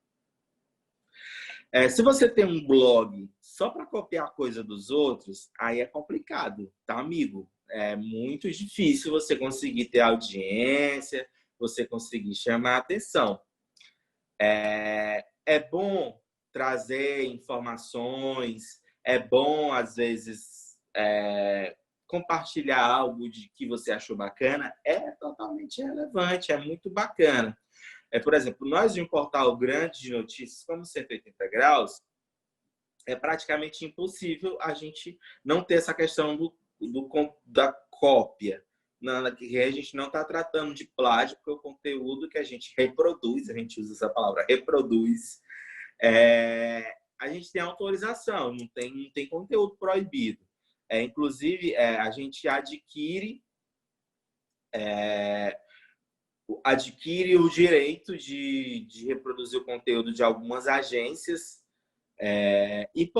Se você tem um blog só para copiar coisa dos outros, aí é complicado, tá, amigo? É muito difícil você conseguir ter audiência, você conseguir chamar a atenção. É bom trazer informações, é bom, às vezes, compartilhar algo de que você achou bacana, é totalmente relevante, é muito bacana. Por exemplo, nós de um portal grande de notícias como 180 graus, é praticamente impossível a gente não ter essa questão da cópia. Que a gente não está tratando de plágio, porque o conteúdo que a gente reproduz, a gente usa essa palavra, reproduz, a gente tem autorização, não tem conteúdo proibido. Inclusive, a gente adquire o direito de reproduzir o conteúdo de algumas agências e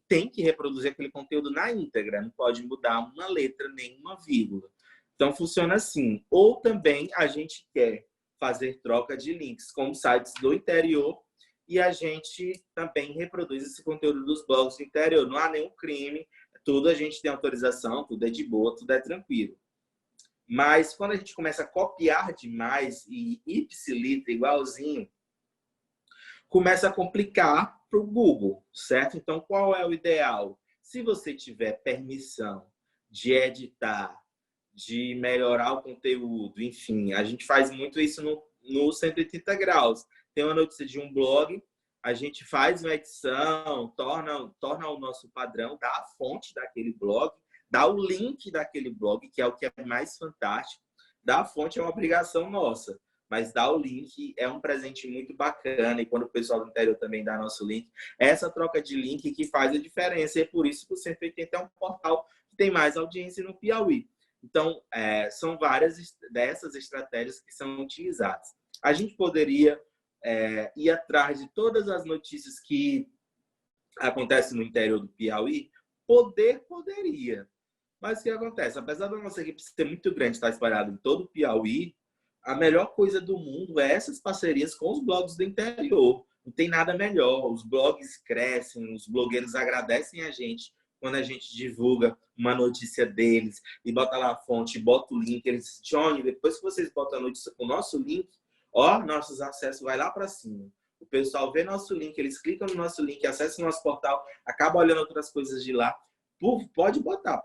tem que reproduzir aquele conteúdo na íntegra, não pode mudar uma letra nem uma vírgula. Então, funciona assim. Ou também a gente quer fazer troca de links com sites do interior e a gente também reproduz esse conteúdo dos blogs do interior. Não há nenhum crime, tudo a gente tem autorização, tudo é de boa, tudo é tranquilo. Mas quando a gente começa a copiar demais e ipsiliter igualzinho, começa a complicar para o Google, certo? Então, qual é o ideal? Se você tiver permissão de editar, de melhorar o conteúdo, enfim, a gente faz muito isso no 180 graus. Tem uma notícia de um blog, a gente faz uma edição, torna o nosso padrão, dá a fonte daquele blog, dá o link daquele blog, que é o que é mais fantástico. Dar a fonte é uma obrigação nossa, mas dar o link é um presente muito bacana. E quando o pessoal do interior também dá nosso link, é essa troca de link que faz a diferença. E é por isso que o 180 é um portal que tem mais audiência no Piauí. Então, são várias dessas estratégias que são utilizadas. A gente poderia ir atrás de todas as notícias que acontecem no interior do Piauí? Poderia. Mas o que acontece? Apesar da nossa equipe ser muito grande, estar espalhada em todo o Piauí, a melhor coisa do mundo é essas parcerias com os blogs do interior. Não tem nada melhor. Os blogs crescem, os blogueiros agradecem a gente quando a gente divulga uma notícia deles e bota lá a fonte, bota o link. Eles dizem, Johnny, depois que vocês botam a notícia com o nosso link, nossos acessos vai lá para cima. O pessoal vê nosso link, eles clicam no nosso link, acessam o nosso portal, acabam olhando outras coisas de lá. Pode botar.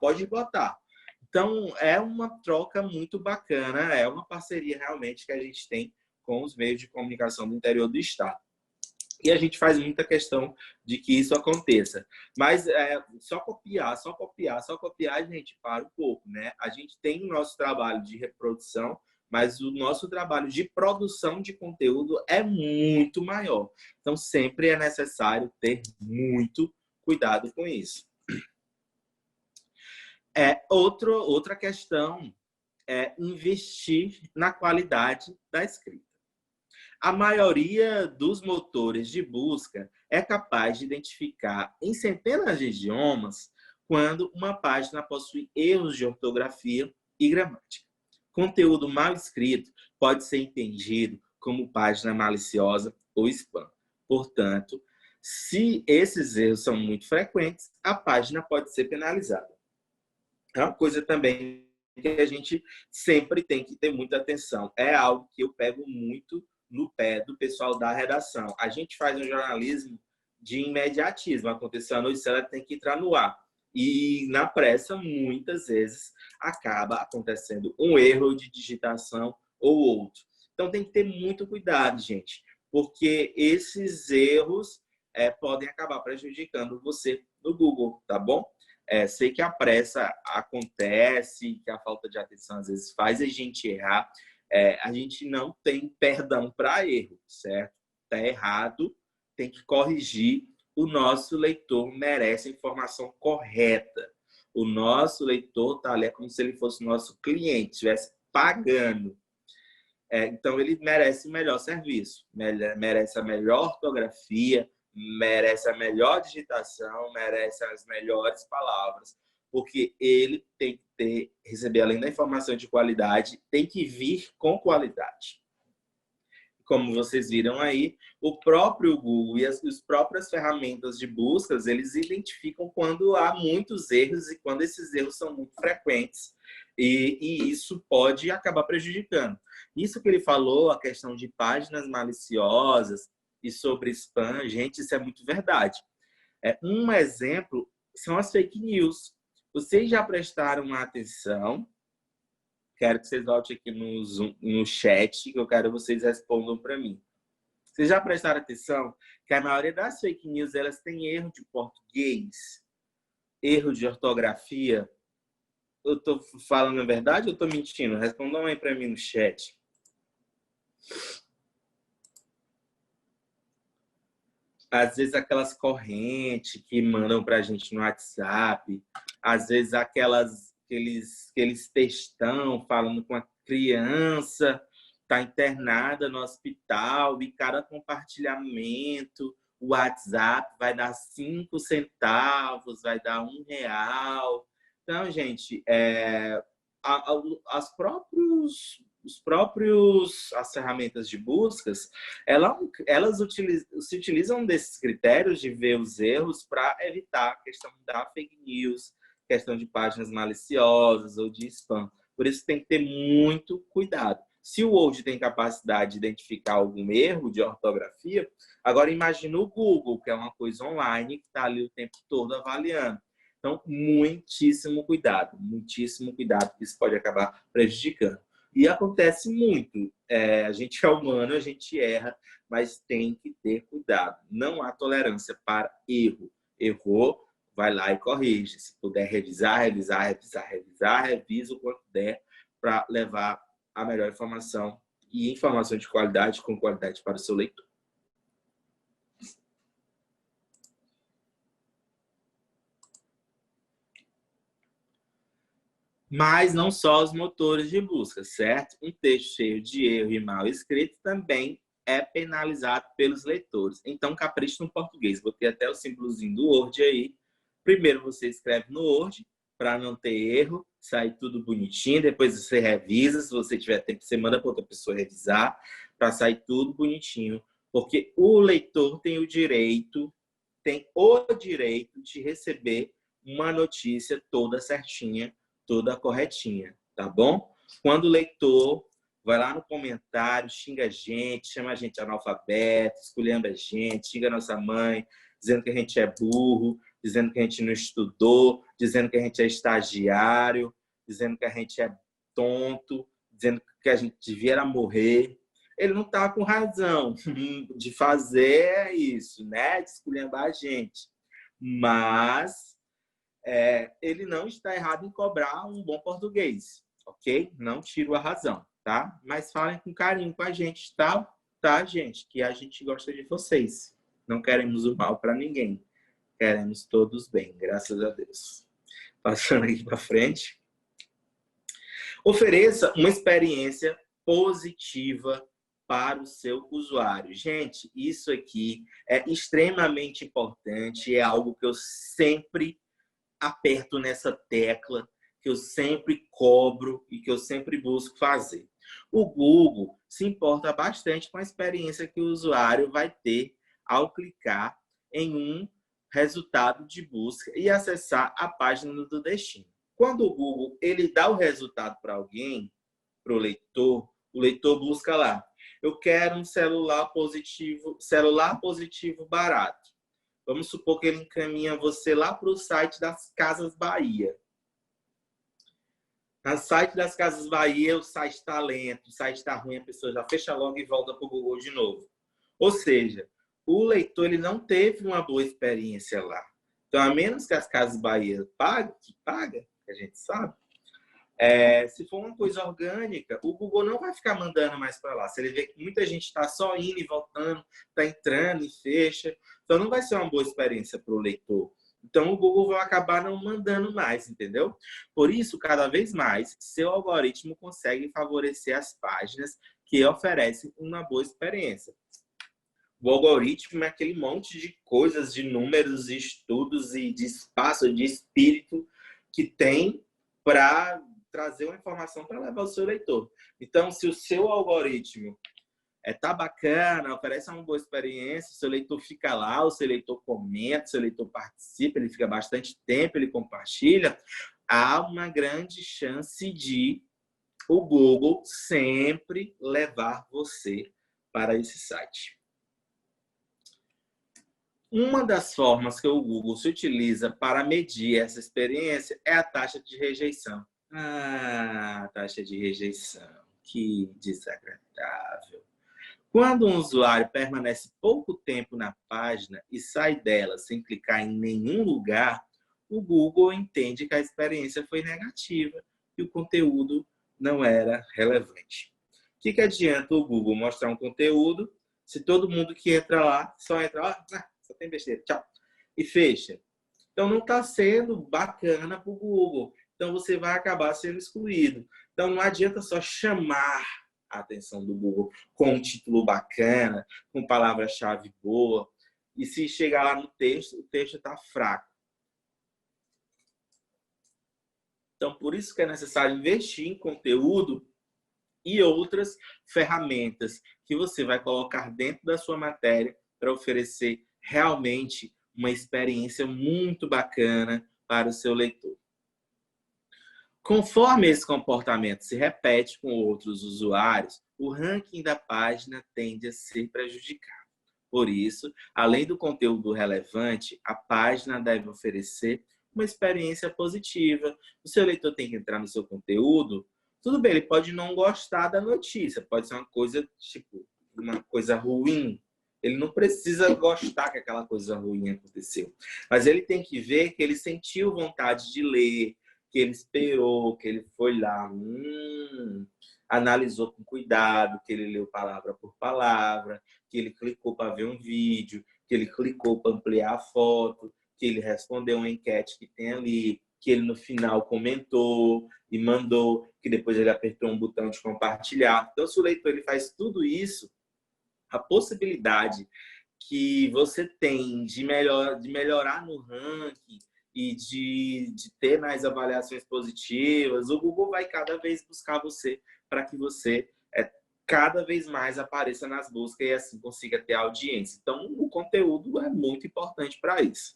Então, é uma troca muito bacana, é uma parceria realmente que a gente tem com os meios de comunicação do interior do estado. E a gente faz muita questão de que isso aconteça. Mas só copiar, a gente para um pouco, né? A gente tem o nosso trabalho de reprodução, mas o nosso trabalho de produção de conteúdo é muito maior. Então, sempre é necessário ter muito cuidado com isso. Outra questão é investir na qualidade da escrita. A maioria dos motores de busca é capaz de identificar em centenas de idiomas quando uma página possui erros de ortografia e gramática. Conteúdo mal escrito pode ser entendido como página maliciosa ou spam. Portanto, se esses erros são muito frequentes, a página pode ser penalizada. É uma coisa também que a gente sempre tem que ter muita atenção. É algo que eu pego muito no pé do pessoal da redação. A gente faz um jornalismo de imediatismo. Aconteceu a notícia, ela tem que entrar no ar. E na pressa, muitas vezes, acaba acontecendo um erro de digitação ou outro. Então tem que ter muito cuidado, gente, porque esses erros podem acabar prejudicando você no Google, tá bom? Sei que a pressa acontece, que a falta de atenção às vezes faz a gente errar. A gente não tem perdão para erro, certo? Está errado, tem que corrigir. O nosso leitor merece a informação correta. O nosso leitor está ali como se ele fosse o nosso cliente, estivesse pagando. Então, ele merece o melhor serviço, merece a melhor ortografia, merece a melhor digitação, merece as melhores palavras, porque ele tem que receber, além da informação de qualidade, tem que vir com qualidade. Como vocês viram aí, o próprio Google e as próprias ferramentas de buscas, eles identificam quando há muitos erros e quando esses erros são muito frequentes. E isso pode acabar prejudicando. Isso que ele falou, a questão de páginas maliciosas e sobre spam, gente, isso é muito verdade. Um exemplo são as fake news. Vocês já prestaram atenção? Quero que vocês voltem aqui no chat, que eu quero que vocês respondam para mim. Vocês já prestaram atenção que a maioria das fake news elas têm erro de português, erro de ortografia? Eu estou falando a verdade ou estou mentindo? Respondam aí para mim no chat. Às vezes aquelas correntes que mandam para a gente no WhatsApp, às vezes aqueles textão falando com a criança, está internada no hospital e cada compartilhamento, o WhatsApp vai dar 5 centavos, vai dar R$ 1. Então, gente, as ferramentas de buscas, elas se utilizam desses critérios de ver os erros para evitar a questão da fake news, questão de páginas maliciosas ou de spam. Por isso tem que ter muito cuidado. Se o Word tem capacidade de identificar algum erro de ortografia, agora imagina o Google, que é uma coisa online, que está ali o tempo todo avaliando. Então, muitíssimo cuidado, que isso pode acabar prejudicando. E acontece muito. A gente é humano, a gente erra, mas tem que ter cuidado. Não há tolerância para erro. Errou, vai lá e corrige. Se puder revisa o quanto der para levar a melhor informação e informação de qualidade, com qualidade para o seu leitor. Mas não só os motores de busca, certo? Um texto cheio de erro e mal escrito também é penalizado pelos leitores. Então, capricho no português. Botei até o símbolozinho do Word aí. Primeiro você escreve no Word, para não ter erro, sair tudo bonitinho. Depois você revisa. Se você tiver tempo, você manda para outra pessoa revisar, para sair tudo bonitinho. Porque o leitor tem o direito de receber uma notícia toda certinha, toda corretinha, tá bom? Quando o leitor vai lá no comentário, xinga a gente, chama a gente de analfabeto, esculhamba a gente, xinga a nossa mãe, dizendo que a gente é burro, dizendo que a gente não estudou, dizendo que a gente é estagiário, dizendo que a gente é tonto, dizendo que a gente devia morrer. Ele não está com razão de fazer isso, né? De esculhambar a gente. Mas ele não está errado em cobrar um bom português, ok? Não tiro a razão, tá? Mas falem com carinho com a gente, tá, gente? Que a gente gosta de vocês. Não queremos o mal para ninguém. Queremos todos bem, graças a Deus. Passando aqui para frente. Ofereça uma experiência positiva para o seu usuário. Gente, isso aqui é extremamente importante, é algo que eu sempre aperto nessa tecla, que eu sempre cobro e que eu sempre busco fazer. O Google se importa bastante com a experiência que o usuário vai ter ao clicar em um resultado de busca e acessar a página do destino. Quando o Google ele dá o resultado para alguém, para o leitor busca lá. Eu quero um celular positivo barato. Vamos supor que ele encaminha você lá para o site das Casas Bahia. No site das Casas Bahia, o site está lento, o site está ruim, a pessoa já fecha logo e volta para o Google de novo. Ou seja, o leitor ele não teve uma boa experiência lá. Então, a menos que as Casas Bahia paga, que a gente sabe, se for uma coisa orgânica, o Google não vai ficar mandando mais para lá. Se ele vê que muita gente está só indo e voltando, está entrando e fecha, então não vai ser uma boa experiência para o leitor. Então o Google vai acabar não mandando mais, entendeu? Por isso, cada vez mais, seu algoritmo consegue favorecer as páginas que oferecem uma boa experiência. O algoritmo é aquele monte de coisas, de números, de estudos e de espaço, de espírito que tem para trazer uma informação para levar ao seu leitor. Então, se o seu algoritmo tá bacana, oferece uma boa experiência, o seu leitor fica lá, o seu leitor comenta, o seu leitor participa, ele fica bastante tempo, ele compartilha, há uma grande chance de o Google sempre levar você para esse site. Uma das formas que o Google se utiliza para medir essa experiência é a taxa de rejeição. Taxa de rejeição, que desagradável. Quando um usuário permanece pouco tempo na página e sai dela sem clicar em nenhum lugar, o Google entende que a experiência foi negativa e o conteúdo não era relevante. O que adianta o Google mostrar um conteúdo se todo mundo que entra lá, só entra lá, só tem besteira, tchau, e fecha? Então, não está sendo bacana para o Google. Então, você vai acabar sendo excluído. Então, não adianta só chamar a atenção do Google com um título bacana, com palavra-chave boa, e se chegar lá no texto, o texto está fraco. Então, por isso que é necessário investir em conteúdo e outras ferramentas que você vai colocar dentro da sua matéria para oferecer realmente uma experiência muito bacana para o seu leitor. Conforme esse comportamento se repete com outros usuários, o ranking da página tende a ser prejudicado. Por isso, além do conteúdo relevante, a página deve oferecer uma experiência positiva. O seu leitor tem que entrar no seu conteúdo. Tudo bem, ele pode não gostar da notícia, pode ser uma coisa, tipo, uma coisa ruim. Ele não precisa gostar que aquela coisa ruim aconteceu. Mas ele tem que ver que ele sentiu vontade de ler, que ele esperou, que ele foi lá, analisou com cuidado, que ele leu palavra por palavra, que ele clicou para ver um vídeo, que ele clicou para ampliar a foto, que ele respondeu uma enquete que tem ali, que ele no final comentou e mandou, que depois ele apertou um botão de compartilhar. Então, se o leitor ele faz tudo isso, a possibilidade que você tem de melhorar no ranking e de ter mais avaliações positivas, o Google vai cada vez buscar você para que você cada vez mais apareça nas buscas e assim consiga ter audiência. Então, o conteúdo é muito importante para isso.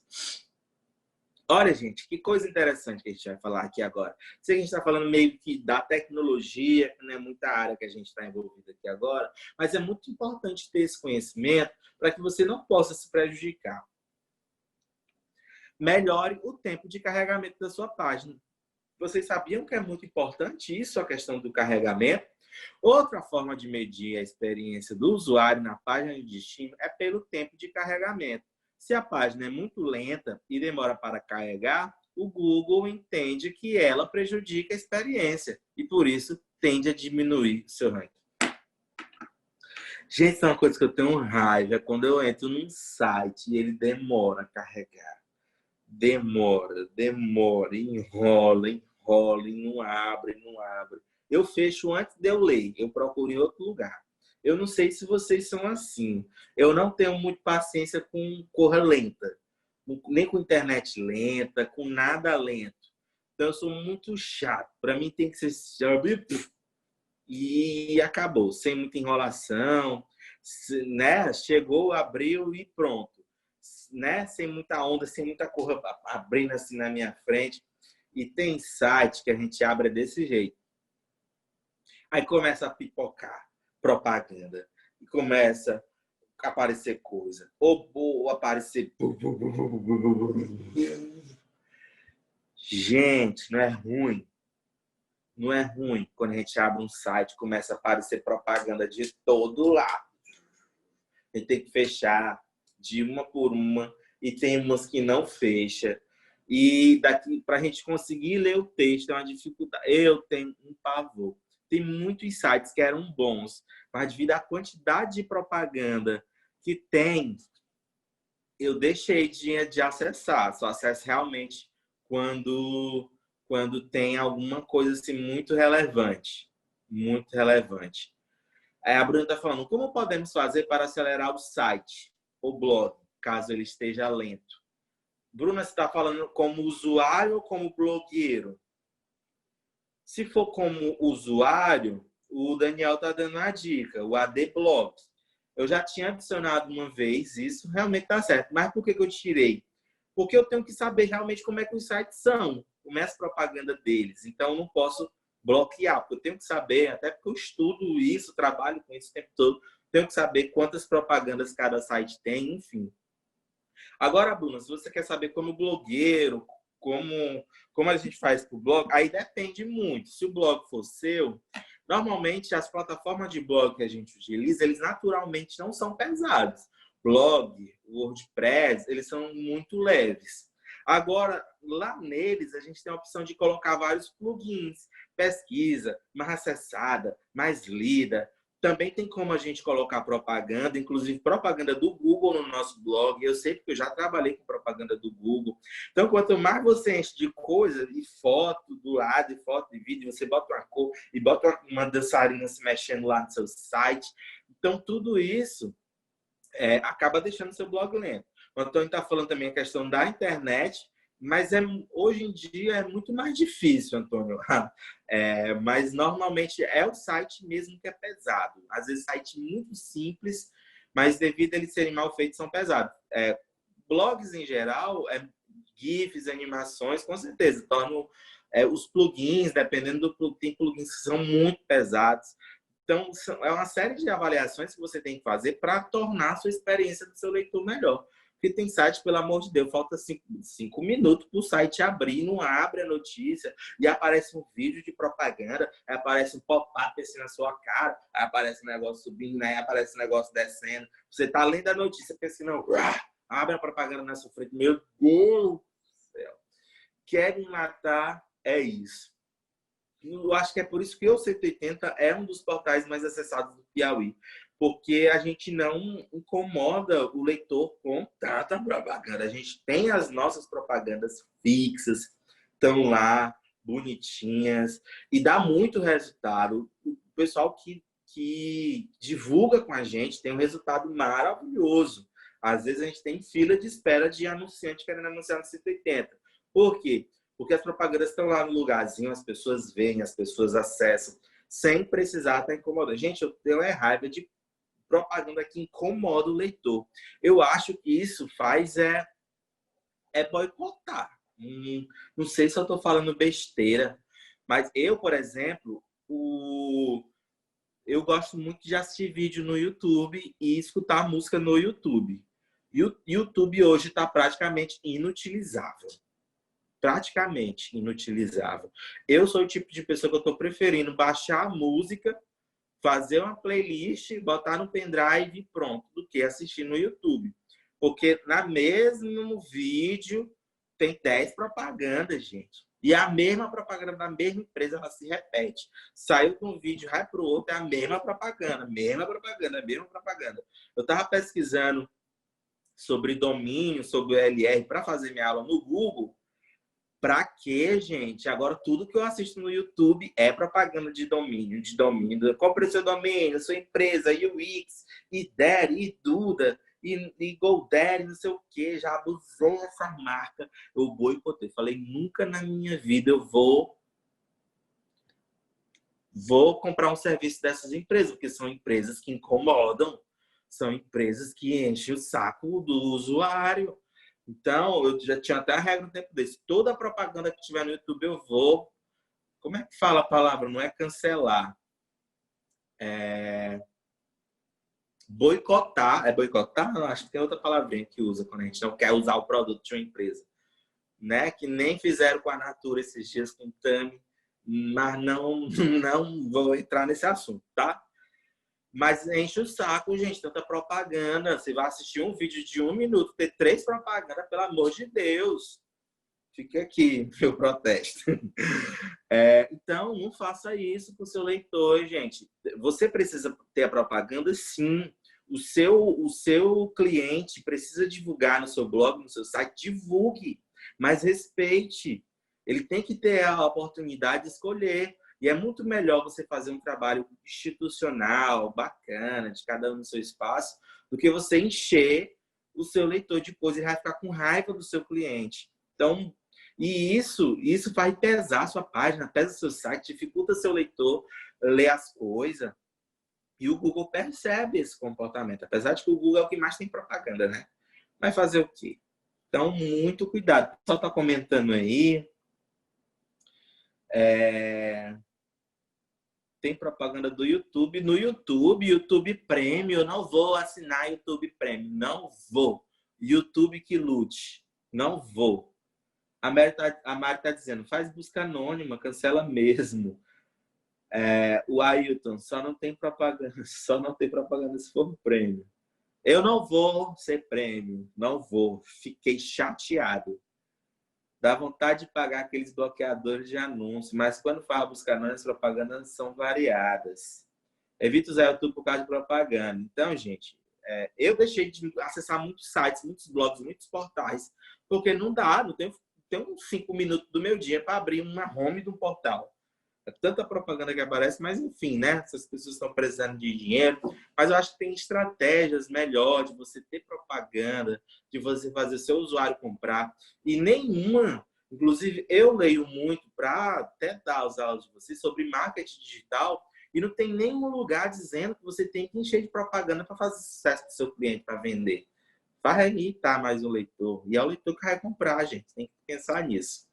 Olha, gente, que coisa interessante que a gente vai falar aqui agora. Sei que a gente está falando meio que da tecnologia, que não é muita área que a gente está envolvido aqui agora, mas é muito importante ter esse conhecimento para que você não possa se prejudicar. Melhore o tempo de carregamento da sua página. Vocês sabiam que é muito importante isso, a questão do carregamento? Outra forma de medir a experiência do usuário na página de destino é pelo tempo de carregamento. Se a página é muito lenta e demora para carregar, o Google entende que ela prejudica a experiência e, por isso, tende a diminuir o seu ranking. Gente, é uma coisa que eu tenho raiva quando eu entro num site e ele demora a carregar. Demora, enrola e não abre. Eu fecho antes de eu ler, eu procuro em outro lugar. Eu não sei se vocês são assim. Eu não tenho muito paciência com corra lenta, nem com internet lenta, com nada lento. Então eu sou muito chato. Para mim tem que ser e acabou, sem muita enrolação, né? Chegou, abriu e pronto. Né? Sem muita onda, sem muita corra abrindo assim na minha frente. E tem site que a gente abre desse jeito. Aí começa a pipocar propaganda. E começa a aparecer coisa. Ou aparecer... Gente, não é ruim. Não é ruim quando a gente abre um site e começa a aparecer propaganda de todo lado. A gente tem que fechar de uma por uma, e tem umas que não fecha. E daqui para a gente conseguir ler o texto é uma dificuldade. Eu tenho um pavor. Tem muitos sites que eram bons, mas devido à quantidade de propaganda que tem, eu deixei de acessar. Só acesso realmente quando tem alguma coisa assim muito relevante. Muito relevante. A Bruna está falando, como podemos fazer para acelerar o site, o blog, caso ele esteja lento? Bruna, você está falando como usuário ou como blogueiro? Se for como usuário, o Daniel está dando uma dica, o AdBlock. Eu já tinha adicionado uma vez, isso realmente está certo. Mas por que eu tirei? Porque eu tenho que saber realmente como é que os sites são, como é as propagandas deles. Então, eu não posso bloquear, porque eu tenho que saber, até porque eu estudo isso, trabalho com isso o tempo todo, tenho que saber quantas propagandas cada site tem, enfim. Agora, Bruna, se você quer saber como blogueiro, como a gente faz para o blog, aí depende muito. Se o blog for seu, normalmente as plataformas de blog que a gente utiliza, eles naturalmente não são pesados. Blog, WordPress, eles são muito leves. Agora, lá neles, a gente tem a opção de colocar vários plugins. Pesquisa, mais acessada, mais lida. Também tem como a gente colocar propaganda, inclusive propaganda do Google no nosso blog. Eu sei porque eu já trabalhei com propaganda do Google. Então, quanto mais você enche de coisa, e foto do lado, e foto de vídeo, você bota uma cor e bota uma dançarina se mexendo lá no seu site. Então, tudo isso acaba deixando seu blog lento. O Antônio está falando também a questão da internet, mas hoje em dia é muito mais difícil, Antônio. Mas normalmente é o site mesmo que é pesado. Às vezes site muito simples, mas devido a eles serem mal feitos, são pesados. Blogs em geral, GIFs, animações, com certeza, tornam os plugins, dependendo do plugin, tem plugins que são muito pesados. Então, é uma série de avaliações que você tem que fazer para tornar a sua experiência do seu leitor melhor. Porque tem site, pelo amor de Deus, falta 5 minutos para o site abrir, não abre a notícia, e aparece um vídeo de propaganda, aí aparece um pop-up assim na sua cara, aí aparece um negócio subindo, aí aparece um negócio descendo. Você está lendo a notícia, pensando, não, abre a propaganda na sua frente. Meu Deus do céu. Querem matar, é isso. Eu acho que é por isso que o 180 é um dos portais mais acessados do Piauí, porque a gente não incomoda o leitor com tanta propaganda. A gente tem as nossas propagandas fixas, estão lá, bonitinhas, e dá muito resultado. O pessoal que divulga com a gente tem um resultado maravilhoso. Às vezes a gente tem fila de espera de anunciante querendo anunciar no 180. Por quê? Porque as propagandas estão lá no lugarzinho, as pessoas veem, as pessoas acessam, sem precisar estar incomodando. Gente, eu tenho raiva de propaganda que incomoda o leitor. Eu acho que isso faz boicotar. Não sei se eu estou falando besteira, mas eu, por exemplo, eu gosto muito de assistir vídeo no YouTube e escutar música no YouTube. E o YouTube hoje está praticamente inutilizável. Praticamente inutilizável. Eu sou o tipo de pessoa que eu estou preferindo baixar a música, fazer uma playlist, botar no pendrive e pronto, do que assistir no YouTube. Porque na mesmo vídeo tem 10 propagandas, gente. E a mesma propaganda da mesma empresa, ela se repete. Saiu de um vídeo, vai para o outro, é a mesma propaganda, mesma propaganda, mesma propaganda. Eu estava pesquisando sobre domínio, sobre o LR, para fazer minha aula no Google. Pra quê, gente? Agora tudo que eu assisto no YouTube é propaganda de domínio, de domínio. Compre o seu domínio, sua empresa, UX, Idere, Duda, e GoDaddy, não sei o quê. Já abusei dessa marca. Eu boicotei. Falei, nunca na minha vida eu vou comprar um serviço dessas empresas, porque são empresas que incomodam, são empresas que enchem o saco do usuário. Então, eu já tinha até a regra no tempo desse. Toda propaganda que tiver no YouTube, eu vou... Como é que fala a palavra? Não é cancelar. É boicotar. É boicotar? Não, acho que tem outra palavrinha que usa quando a gente não quer usar o produto de uma empresa. Né? Que nem fizeram com a Natura esses dias, com o Tami. Mas não vou entrar nesse assunto, tá? Mas enche o saco, gente, tanta propaganda. Você vai assistir um vídeo de 1 minuto, ter 3 propagandas, pelo amor de Deus. Fica aqui, meu protesto. Então, não faça isso com o seu leitor, gente. Você precisa ter a propaganda, sim. O seu cliente precisa divulgar no seu blog, no seu site. Divulgue, mas respeite. Ele tem que ter a oportunidade de escolher. E é muito melhor você fazer um trabalho institucional, bacana, de cada um no seu espaço, do que você encher o seu leitor depois e vai ficar com raiva do seu cliente. Então, e isso faz pesar a sua página, pesa o seu site, dificulta seu leitor ler as coisas. E o Google percebe esse comportamento, apesar de que o Google é o que mais tem propaganda, né? Vai fazer o quê? Então, muito cuidado. O pessoal está comentando aí. Tem propaganda do YouTube. No YouTube Premium, eu não vou assinar YouTube Premium. Não vou. YouTube que lute. Não vou. A Mari tá dizendo, faz busca anônima, cancela mesmo. O Ailton, só não tem propaganda se for prêmio. Eu não vou ser prêmio, não vou. Fiquei chateado. Dá vontade de pagar aqueles bloqueadores de anúncio, mas quando fala busca anônima, as propagandas são variadas. Evito usar o YouTube por causa de propaganda. Então, gente, eu deixei de acessar muitos sites, muitos blogs, muitos portais, porque não dá, não tenho uns 5 minutos do meu dia para abrir uma home de um portal. É tanta propaganda que aparece, mas enfim, né? Essas pessoas estão precisando de dinheiro. Mas eu acho que tem estratégias melhores de você ter propaganda, de você fazer seu usuário comprar. E nenhuma, inclusive eu leio muito para até dar as aulas de vocês sobre marketing digital, e não tem nenhum lugar dizendo que você tem que encher de propaganda para fazer sucesso do seu cliente, para vender. Vai irritar mais o leitor. E é o leitor que vai comprar, gente. Tem que pensar nisso.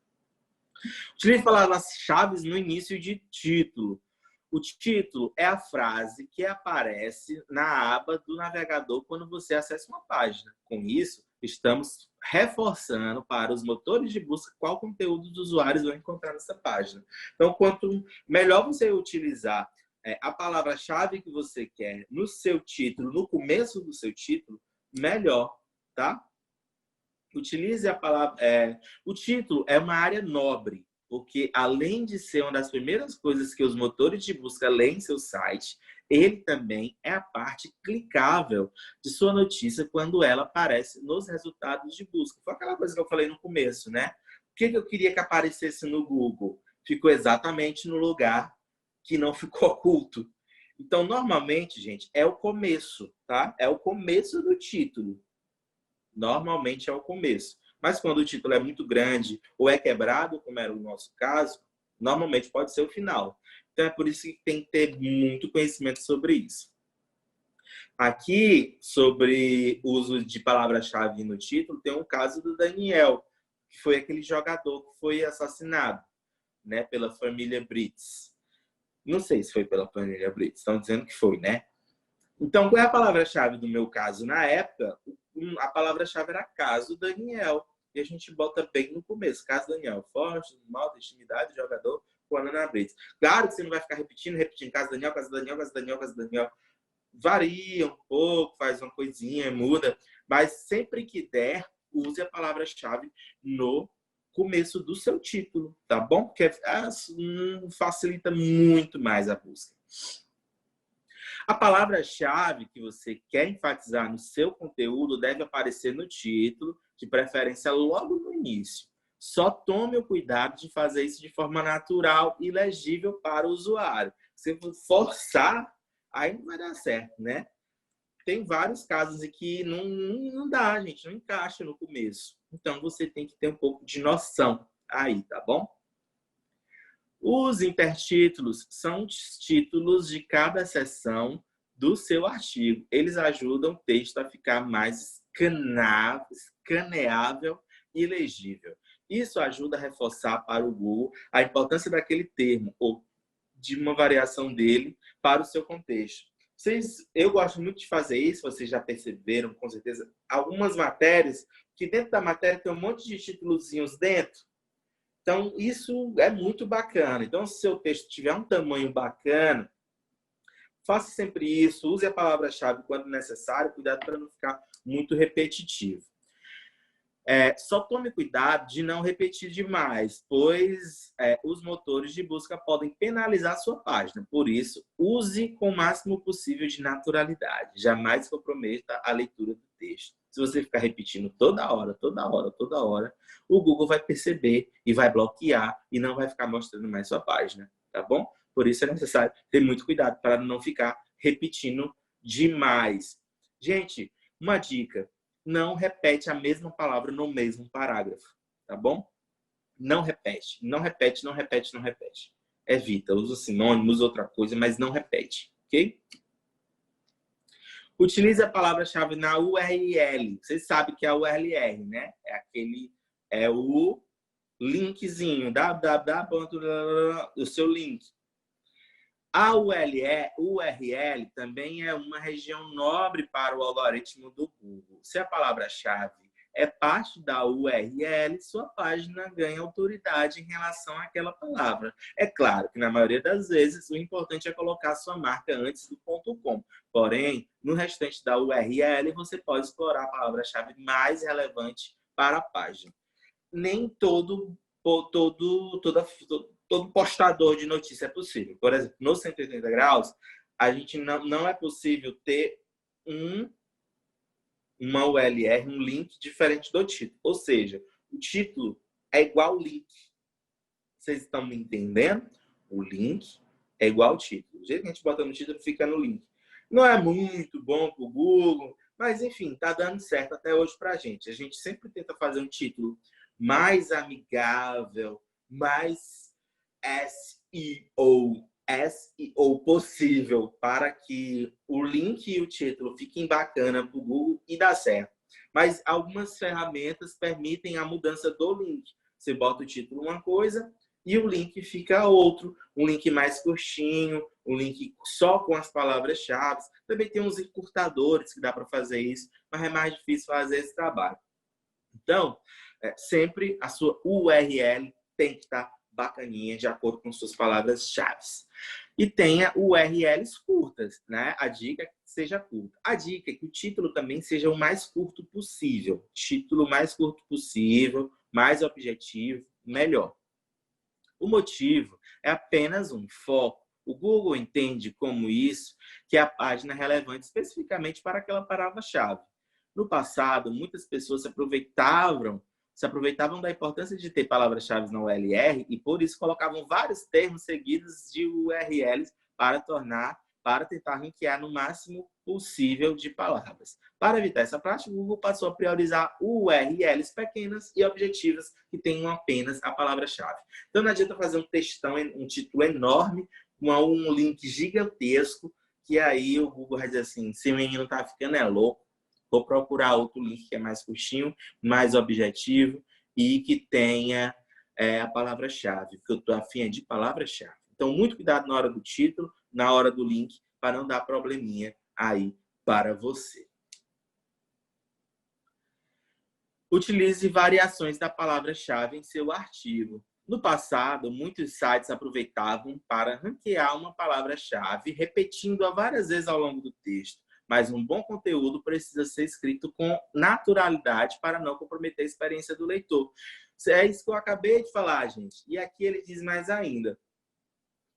Utilize palavras-chave no início de título. O título é a frase que aparece na aba do navegador quando você acessa uma página. Com isso, estamos reforçando para os motores de busca qual conteúdo os usuários vão encontrar nessa página. Então, quanto melhor você utilizar a palavra-chave que você quer no seu título, no começo do seu título, melhor, tá? Utilize a palavra... o título é uma área nobre, porque além de ser uma das primeiras coisas que os motores de busca leem em seu site, ele também é a parte clicável de sua notícia quando ela aparece nos resultados de busca. Foi aquela coisa que eu falei no começo, né? O que eu queria que aparecesse no Google? Ficou exatamente no lugar que não ficou oculto. Então, normalmente, gente, é o começo, tá? É o começo do título. Normalmente é o começo. Mas quando o título é muito grande ou é quebrado, como era o nosso caso, normalmente pode ser o final. Então é por isso que tem que ter muito conhecimento sobre isso. Aqui, sobre o uso de palavra-chave no título, tem um caso do Daniel, que foi aquele jogador que foi assassinado, né, pela família Brits. Não sei se foi pela família Brits, estão dizendo que foi, né? Então, qual é a palavra-chave do meu caso? Na época, a palavra-chave era caso Daniel. E a gente bota bem no começo. Caso Daniel. Forte, mal, intimidade, jogador, com a Ana Brits. Claro que você não vai ficar repetindo caso Daniel, caso Daniel, caso Daniel, caso Daniel. Varia um pouco, faz uma coisinha, muda. Mas sempre que der, use a palavra-chave no começo do seu título, tá bom? Porque facilita muito mais a busca. A palavra-chave que você quer enfatizar no seu conteúdo deve aparecer no título, de preferência logo no início. Só tome o cuidado de fazer isso de forma natural e legível para o usuário. Se forçar, aí não vai dar certo, né? Tem vários casos em que não dá, gente, não encaixa no começo. Então, você tem que ter um pouco de noção aí, tá bom? Os intertítulos são os títulos de cada seção do seu artigo. Eles ajudam o texto a ficar mais escaneável e legível. Isso ajuda a reforçar para o Google a importância daquele termo ou de uma variação dele para o seu contexto. Eu gosto muito de fazer isso, vocês já perceberam, com certeza, algumas matérias, que dentro da matéria tem um monte de títulozinhos dentro. Então, isso é muito bacana. Então, se o seu texto tiver um tamanho bacana, faça sempre isso. Use a palavra-chave quando necessário. Cuidado para não ficar muito repetitivo. Só tome cuidado de não repetir demais, pois os motores de busca podem penalizar a sua página. Por isso, use com o máximo possível de naturalidade. Jamais comprometa a leitura do texto. Se você ficar repetindo toda hora, o Google vai perceber e vai bloquear e não vai ficar mostrando mais sua página, tá bom? Por isso é necessário ter muito cuidado para não ficar repetindo demais. Gente, uma dica: não repete a mesma palavra no mesmo parágrafo, tá bom? Não repete, não repete, não repete, não repete. Evita, usa sinônimos, outra coisa, mas não repete, ok? Utilize a palavra-chave na URL. Vocês sabem que é a URL, né? É o linkzinho, www, o seu link. A URL também é uma região nobre para o algoritmo do Google. Se a palavra-chave é parte da URL, sua página ganha autoridade em relação àquela palavra. É claro que, na maioria das vezes, o importante é colocar sua marca antes do .com. Porém, no restante da URL, você pode explorar a palavra-chave mais relevante para a página. Nem todo postador de notícia é possível. Por exemplo, no 180 graus, a gente não é possível ter uma URL, um link diferente do título. Ou seja, o título é igual ao link. Vocês estão me entendendo? O link é igual ao título. O jeito que a gente bota no título fica no link. Não é muito bom para o Google, mas enfim, tá dando certo até hoje para a gente. A gente sempre tenta fazer um título mais amigável, mais SEO possível para que o link e o título fiquem bacana para o Google e dá certo. Mas algumas ferramentas permitem a mudança do link. Você bota o título uma coisa e o link fica outro. Um link mais curtinho, um link só com as palavras-chave. Também tem uns encurtadores que dá para fazer isso, mas é mais difícil fazer esse trabalho. Então, sempre a sua URL tem que estar bacaninha, de acordo com suas palavras-chave. E tenha URLs curtas, né? A dica é que seja curta. A dica é que o título também seja o mais curto possível. Título mais curto possível, mais objetivo, melhor. O motivo é apenas um foco. O Google entende como isso, que a página é relevante especificamente para aquela palavra-chave. No passado, muitas pessoas se aproveitavam da importância de ter palavras-chave na URL e, por isso, colocavam vários termos seguidos de URLs para tentar ranquear no máximo possível de palavras. Para evitar essa prática, o Google passou a priorizar URLs pequenas e objetivas que tenham apenas a palavra-chave. Então, não adianta fazer um textão, um título enorme, com um link gigantesco, que aí o Google vai dizer assim, se o menino tá ficando é louco, vou procurar outro link que é mais curtinho, mais objetivo e que tenha a palavra-chave, porque eu estou afim de palavra-chave. Então, muito cuidado na hora do título, na hora do link, para não dar probleminha aí para você. Utilize variações da palavra-chave em seu artigo. No passado, muitos sites aproveitavam para ranquear uma palavra-chave, repetindo-a várias vezes ao longo do texto. Mas um bom conteúdo precisa ser escrito com naturalidade para não comprometer a experiência do leitor. É isso que eu acabei de falar, gente. E aqui ele diz mais ainda.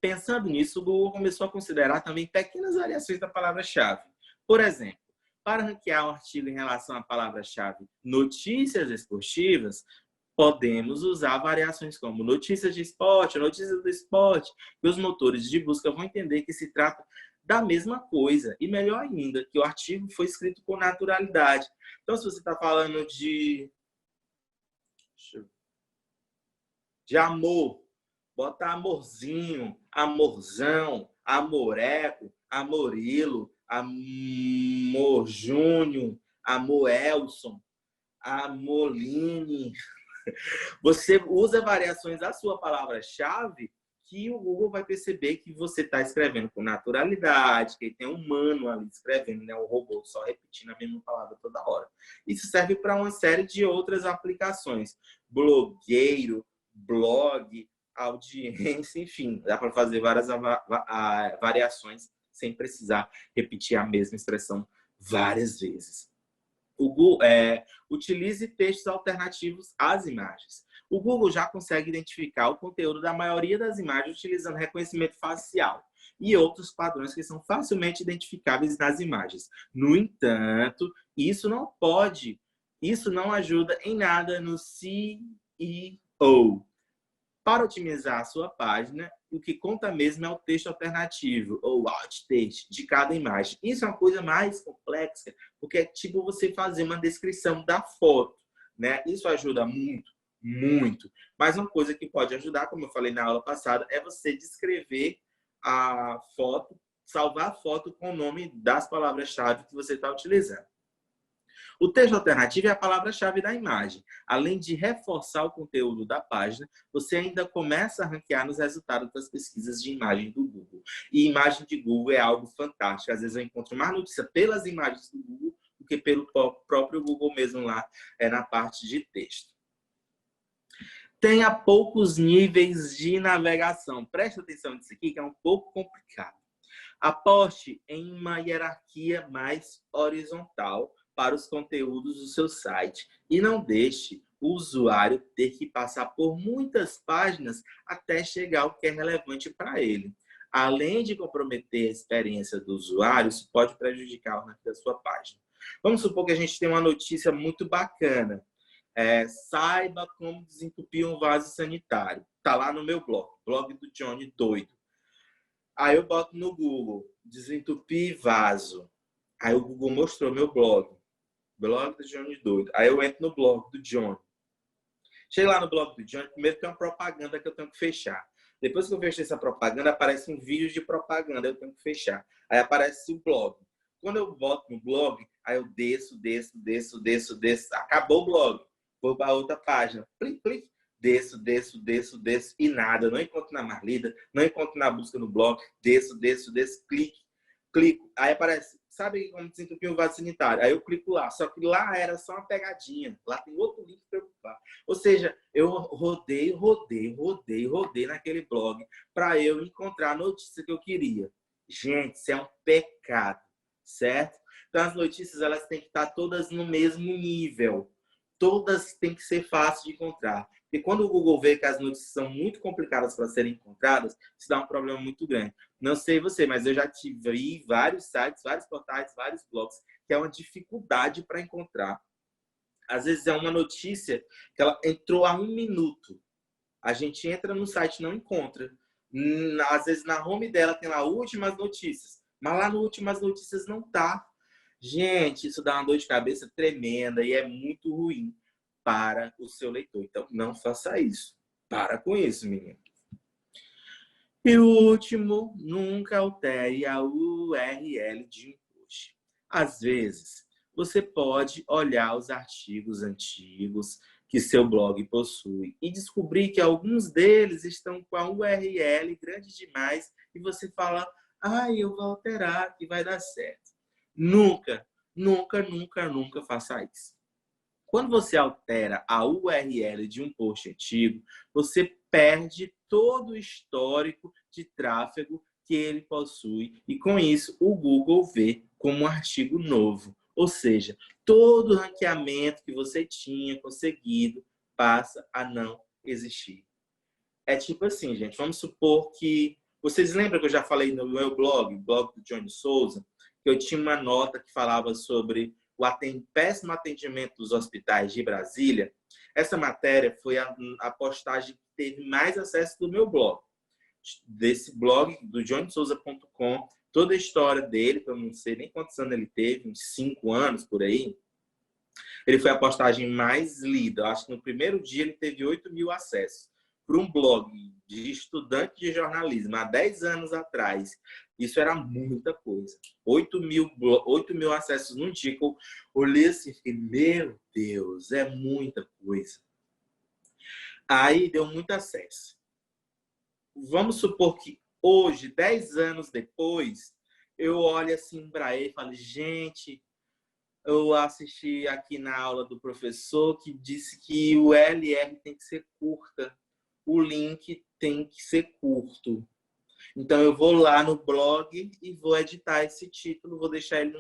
Pensando nisso, o Google começou a considerar também pequenas variações da palavra-chave. Por exemplo, para ranquear um artigo em relação à palavra-chave notícias esportivas, podemos usar variações como notícias de esporte, notícias do esporte, e os motores de busca vão entender que se trata da mesma coisa. E melhor ainda, que o artigo foi escrito com naturalidade. Então, se você está falando de amor, bota amorzinho, amorzão, amoreco, amorilo, amor júnior, amor Elson, amoline. Você usa variações da sua palavra-chave que o Google vai perceber que você está escrevendo com naturalidade, que tem um humano ali escrevendo, né? Um robô só repetindo a mesma palavra toda hora. Isso serve para uma série de outras aplicações. Blogueiro, blog, audiência, enfim. Dá para fazer várias variações sem precisar repetir a mesma expressão várias vezes. O Google, utilize textos alternativos às imagens. O Google já consegue identificar o conteúdo da maioria das imagens utilizando reconhecimento facial e outros padrões que são facilmente identificáveis nas imagens. No entanto, isso não ajuda em nada no SEO. Para otimizar a sua página, o que conta mesmo é o texto alternativo, ou alt text, de cada imagem. Isso é uma coisa mais complexa, porque é tipo você fazer uma descrição da foto, né? Isso ajuda muito, muito. Mas uma coisa que pode ajudar, como eu falei na aula passada, é você descrever a foto, salvar a foto com o nome das palavras-chave que você está utilizando. O texto alternativo é a palavra-chave da imagem. Além de reforçar o conteúdo da página, você ainda começa a ranquear nos resultados das pesquisas de imagem do Google. E imagem de Google é algo fantástico. Às vezes eu encontro mais notícia pelas imagens do Google do que pelo próprio Google mesmo lá, na parte de texto. Tenha poucos níveis de navegação. Preste atenção nisso aqui, que é um pouco complicado. Aposte em uma hierarquia mais horizontal para os conteúdos do seu site e não deixe o usuário ter que passar por muitas páginas até chegar ao que é relevante para ele. além de comprometer a experiência do usuário, isso pode prejudicar o ranking da sua página. Vamos supor que a gente tem uma notícia muito bacana. Saiba como desentupir um vaso sanitário. Está lá no meu blog do Johnny Doido. Aí eu boto no Google, desentupir vaso. Aí o Google mostrou meu blog do Johnny Doido. Aí eu entro no blog do Johnny. Chego lá no blog do Johnny, primeiro tem uma propaganda que eu tenho que fechar. Depois que eu fechei essa propaganda, aparece um vídeo de propaganda, eu tenho que fechar. Aí aparece o blog. Quando eu boto no blog, aí eu desço. Acabou o blog. Vou para outra página. Plim, plim. Desço e nada. Não encontro na Marlida, não encontro na busca no blog. Desço, clico. Aí aparece, sabe como desentupir um vaso sanitário? Aí eu clico lá. Só que lá era só uma pegadinha. Lá tem outro link para preocupar. Ou seja, eu rodei naquele blog para eu encontrar a notícia que eu queria. Gente, isso é um pecado, certo? Então as notícias elas têm que estar todas no mesmo nível. Todas têm que ser fáceis de encontrar. Porque quando o Google vê que as notícias são muito complicadas para serem encontradas, isso dá um problema muito grande. Não sei você, mas eu já tive vários sites, vários portais, vários blogs, que é uma dificuldade para encontrar. Às vezes é uma notícia que ela entrou há 1 minuto. A gente entra no site e não encontra. Às vezes na home dela tem lá últimas notícias, mas lá no últimas notícias não tá. Gente, isso dá uma dor de cabeça tremenda e é muito ruim para o seu leitor. Então, não faça isso. Para com isso, menino. E o último, nunca altere a URL de um post. Às vezes, você pode olhar os artigos antigos que seu blog possui e descobrir que alguns deles estão com a URL grande demais e você fala, eu vou alterar e vai dar certo. Nunca faça isso. Quando você altera a URL de um post antigo, você perde todo o histórico de tráfego que ele possui e com isso o Google vê como um artigo novo. Ou seja, todo o ranqueamento que você tinha conseguido passa a não existir. É tipo assim, gente, vamos supor que... Vocês lembram que eu já falei no meu blog do Johnny Souza, que eu tinha uma nota que falava sobre o péssimo atendimento dos hospitais de Brasília? Essa matéria foi a postagem que teve mais acesso do meu blog. Desse blog, do johnsouza.com, toda a história dele, que eu não sei nem quantos anos ele teve, uns 5 anos por aí, ele foi a postagem mais lida. Eu acho que no primeiro dia ele teve 8.000 acessos. Para um blog de estudante de jornalismo há 10 anos atrás, isso era muita coisa. 8.000 acessos num dia. Eu olhei assim e fiquei, meu Deus, é muita coisa. Aí deu muito acesso. Vamos supor que hoje, 10 anos depois, eu olho assim para ele e falo, gente, eu assisti aqui na aula do professor que disse que o LR tem que ser curta. O link tem que ser curto. Então, eu vou lá no blog e vou editar esse título, vou deixar ele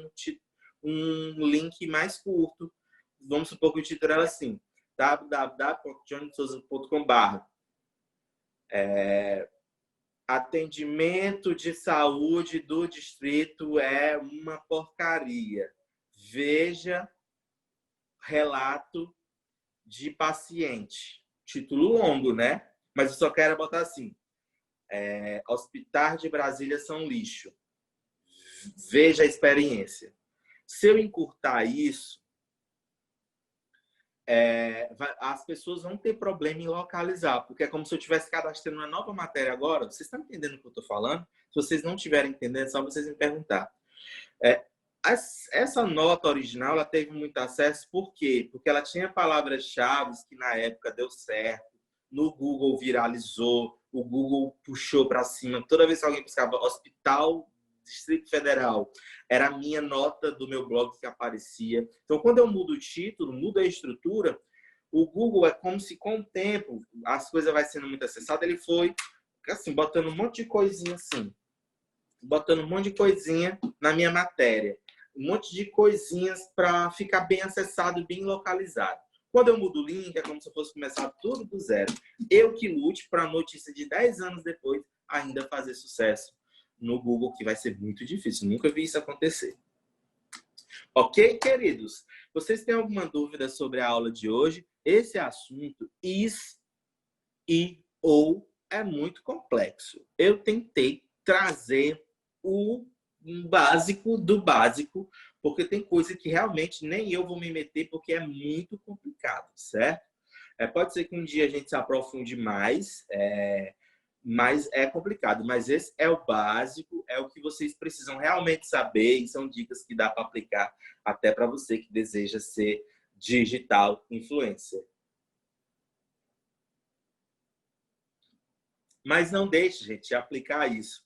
um link mais curto. Vamos supor que o título era assim, www.johnsouza.com/. Atendimento de saúde do distrito é uma porcaria. Veja relato de paciente. Título longo, né? Mas eu só quero botar assim. Hospitais de Brasília são lixo. Veja a experiência. Se eu encurtar isso, as pessoas vão ter problema em localizar, porque é como se eu estivesse cadastrando uma nova matéria agora. Vocês estão entendendo o que eu estou falando? Se vocês não estiverem entendendo, é só vocês me perguntar. Essa nota original ela teve muito acesso, por quê? Porque ela tinha palavras-chave que na época deu certo, no Google viralizou, o Google puxou para cima. Toda vez que alguém buscava Hospital Distrito Federal, era a minha nota do meu blog que aparecia. Então, quando eu mudo o título, mudo a estrutura, o Google é como se com o tempo as coisas vai sendo muito acessadas, ele foi assim, botando um monte de coisinha assim, botando um monte de coisinha na minha matéria. Um monte de coisinhas para ficar bem acessado e bem localizado. Quando eu mudo o link, é como se eu fosse começar tudo do zero. Eu que lute para a notícia de 10 anos depois ainda fazer sucesso. no Google, que vai ser muito difícil. Nunca vi isso acontecer. Ok, queridos? Vocês têm alguma dúvida sobre a aula de hoje? Esse assunto, is e ou, é muito complexo. Eu tentei trazer o básico do básico, porque tem coisa que realmente nem eu vou me meter, porque é muito complicado, certo? Pode ser que um dia a gente se aprofunde mais, mas é complicado. Mas esse é o básico, é o que vocês precisam realmente saber, e são dicas que dá para aplicar até para você que deseja ser digital influencer. Mas não deixe, gente, de aplicar isso.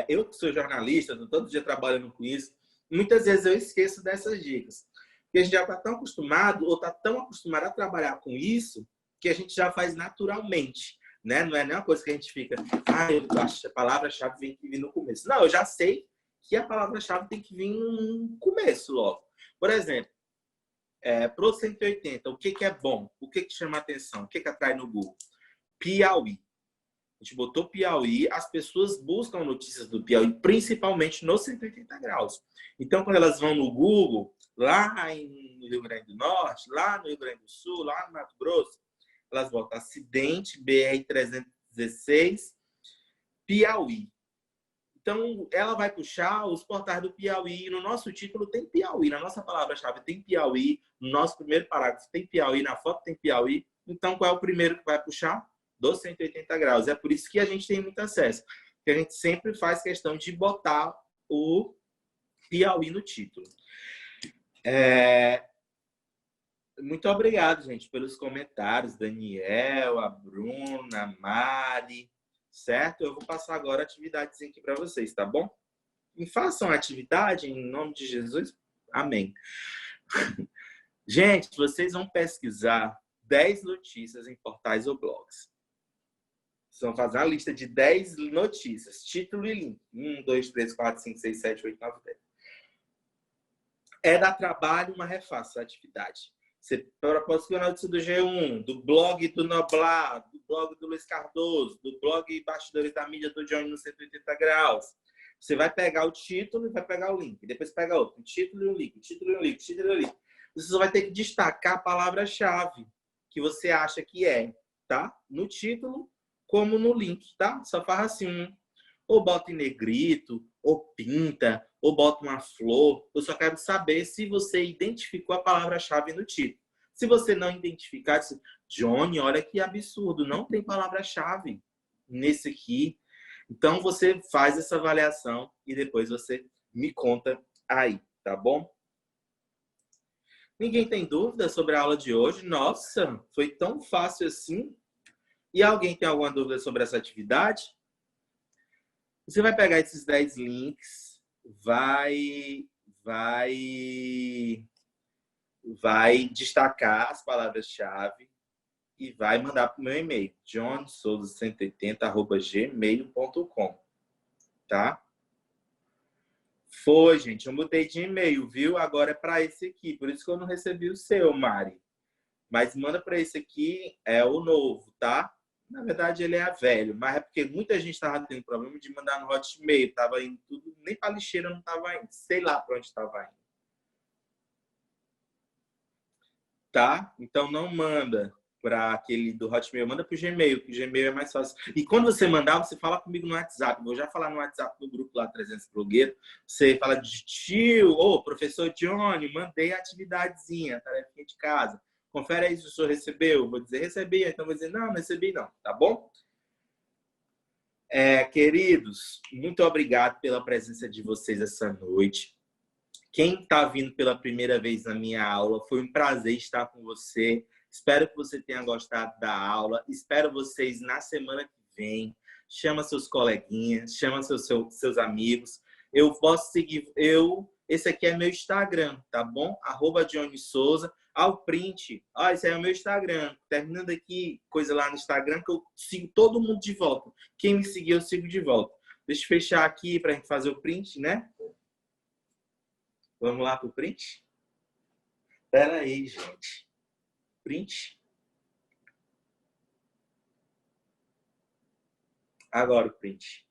Eu que sou jornalista, estou todo dia trabalhando com isso, muitas vezes eu esqueço dessas dicas. Porque a gente já está tão acostumado, ou está tão acostumado a trabalhar com isso, que a gente já faz naturalmente. Né? Não é nem uma coisa que a gente fica, a palavra-chave tem que vir no começo. Não, eu já sei que a palavra-chave tem que vir no começo logo. Por exemplo, Pro 180, o que é bom? O que chama atenção? O que atrai no Google? Piauí. A gente botou Piauí, as pessoas buscam notícias do Piauí, principalmente no 180 graus. Então, quando elas vão no Google, lá no Rio Grande do Norte, lá no Rio Grande do Sul, lá no Mato Grosso, elas botam acidente BR-316, Piauí. Então, ela vai puxar os portais do Piauí. No nosso título tem Piauí, na nossa palavra-chave tem Piauí, no nosso primeiro parágrafo tem Piauí, na foto tem Piauí. Então, qual é o primeiro que vai puxar? Dos 180 graus. É por isso que a gente tem muito acesso. Porque a gente sempre faz questão de botar o Piauí no título. Muito obrigado, gente, pelos comentários. Daniel, a Bruna, a Mari, certo? Eu vou passar agora a atividadezinha aqui para vocês, tá bom? E façam a atividade em nome de Jesus. Amém. Gente, vocês vão pesquisar 10 notícias em portais ou blogs. Vocês vão fazer uma lista de 10 notícias, título e link. 1, 2, 3, 4, 5, 6, 7, 8, 9, 10. Dá trabalho, mas refaça a atividade. Você posta a notícia do G1, do blog do Noblar, do blog do Luiz Cardoso, do blog Bastidores da Mídia do Johnny no 180 graus. Você vai pegar o título e vai pegar o link. Depois pega outro. O título e o link. O título e o link. O título e o link. Você só vai ter que destacar a palavra-chave que você acha que tá? No título, como no link, tá? Só faz assim, ou bota em negrito, ou pinta, ou bota uma flor. Eu só quero saber se você identificou a palavra-chave no título. Se você não identificar, diz, Johnny, olha que absurdo, não tem palavra-chave nesse aqui. Então, você faz essa avaliação e depois você me conta aí, tá bom? Ninguém tem dúvida sobre a aula de hoje? Nossa, foi tão fácil assim. E alguém tem alguma dúvida sobre essa atividade? Você vai pegar esses 10 links, vai destacar as palavras-chave e vai mandar para o meu e-mail, johnsouza180@gmail.com, tá? Foi, gente, eu mudei de e-mail, viu? Agora é para esse aqui, por isso que eu não recebi o seu, Mari. Mas manda para esse aqui, é o novo, tá? Na verdade, ele é velho, mas é porque muita gente estava tendo problema de mandar no Hotmail. Estava indo tudo, nem para lixeira não estava indo. Sei lá para onde estava indo. Tá? Então, não manda para aquele do Hotmail. Manda para o Gmail, que o Gmail é mais fácil. E quando você mandar, você fala comigo no WhatsApp. Vou já falar no WhatsApp do grupo lá, 300 blogueiros. Você fala de tio, professor Johnny, mandei a atividadezinha, tarefinha de casa. Confere aí se o senhor recebeu. Vou dizer, recebi. Então, vou dizer, não recebi não. Tá bom? Queridos, muito obrigado pela presença de vocês essa noite. Quem está vindo pela primeira vez na minha aula, foi um prazer estar com você. Espero que você tenha gostado da aula. Espero vocês na semana que vem. Chama seus coleguinhas, chama seus amigos. Eu posso seguir, esse aqui é meu Instagram, tá bom? @JohnnySouza. Ao print, esse aí é o meu Instagram. Terminando aqui, coisa lá no Instagram, que eu sigo todo mundo de volta. Quem me seguir, eu sigo de volta. Deixa eu fechar aqui para a gente fazer o print, né? Vamos lá para o print? Espera aí, gente. Print. Agora o print.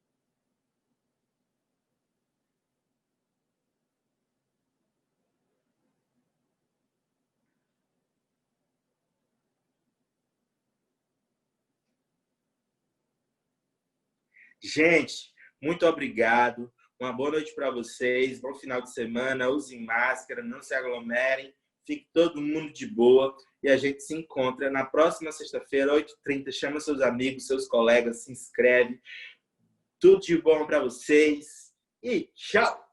Gente, muito obrigado. Uma boa noite para vocês. Bom final de semana. Usem máscara, não se aglomerem. Fique todo mundo de boa. E a gente se encontra na próxima sexta-feira, 8h30. Chama seus amigos, seus colegas, se inscreve. Tudo de bom para vocês. E tchau!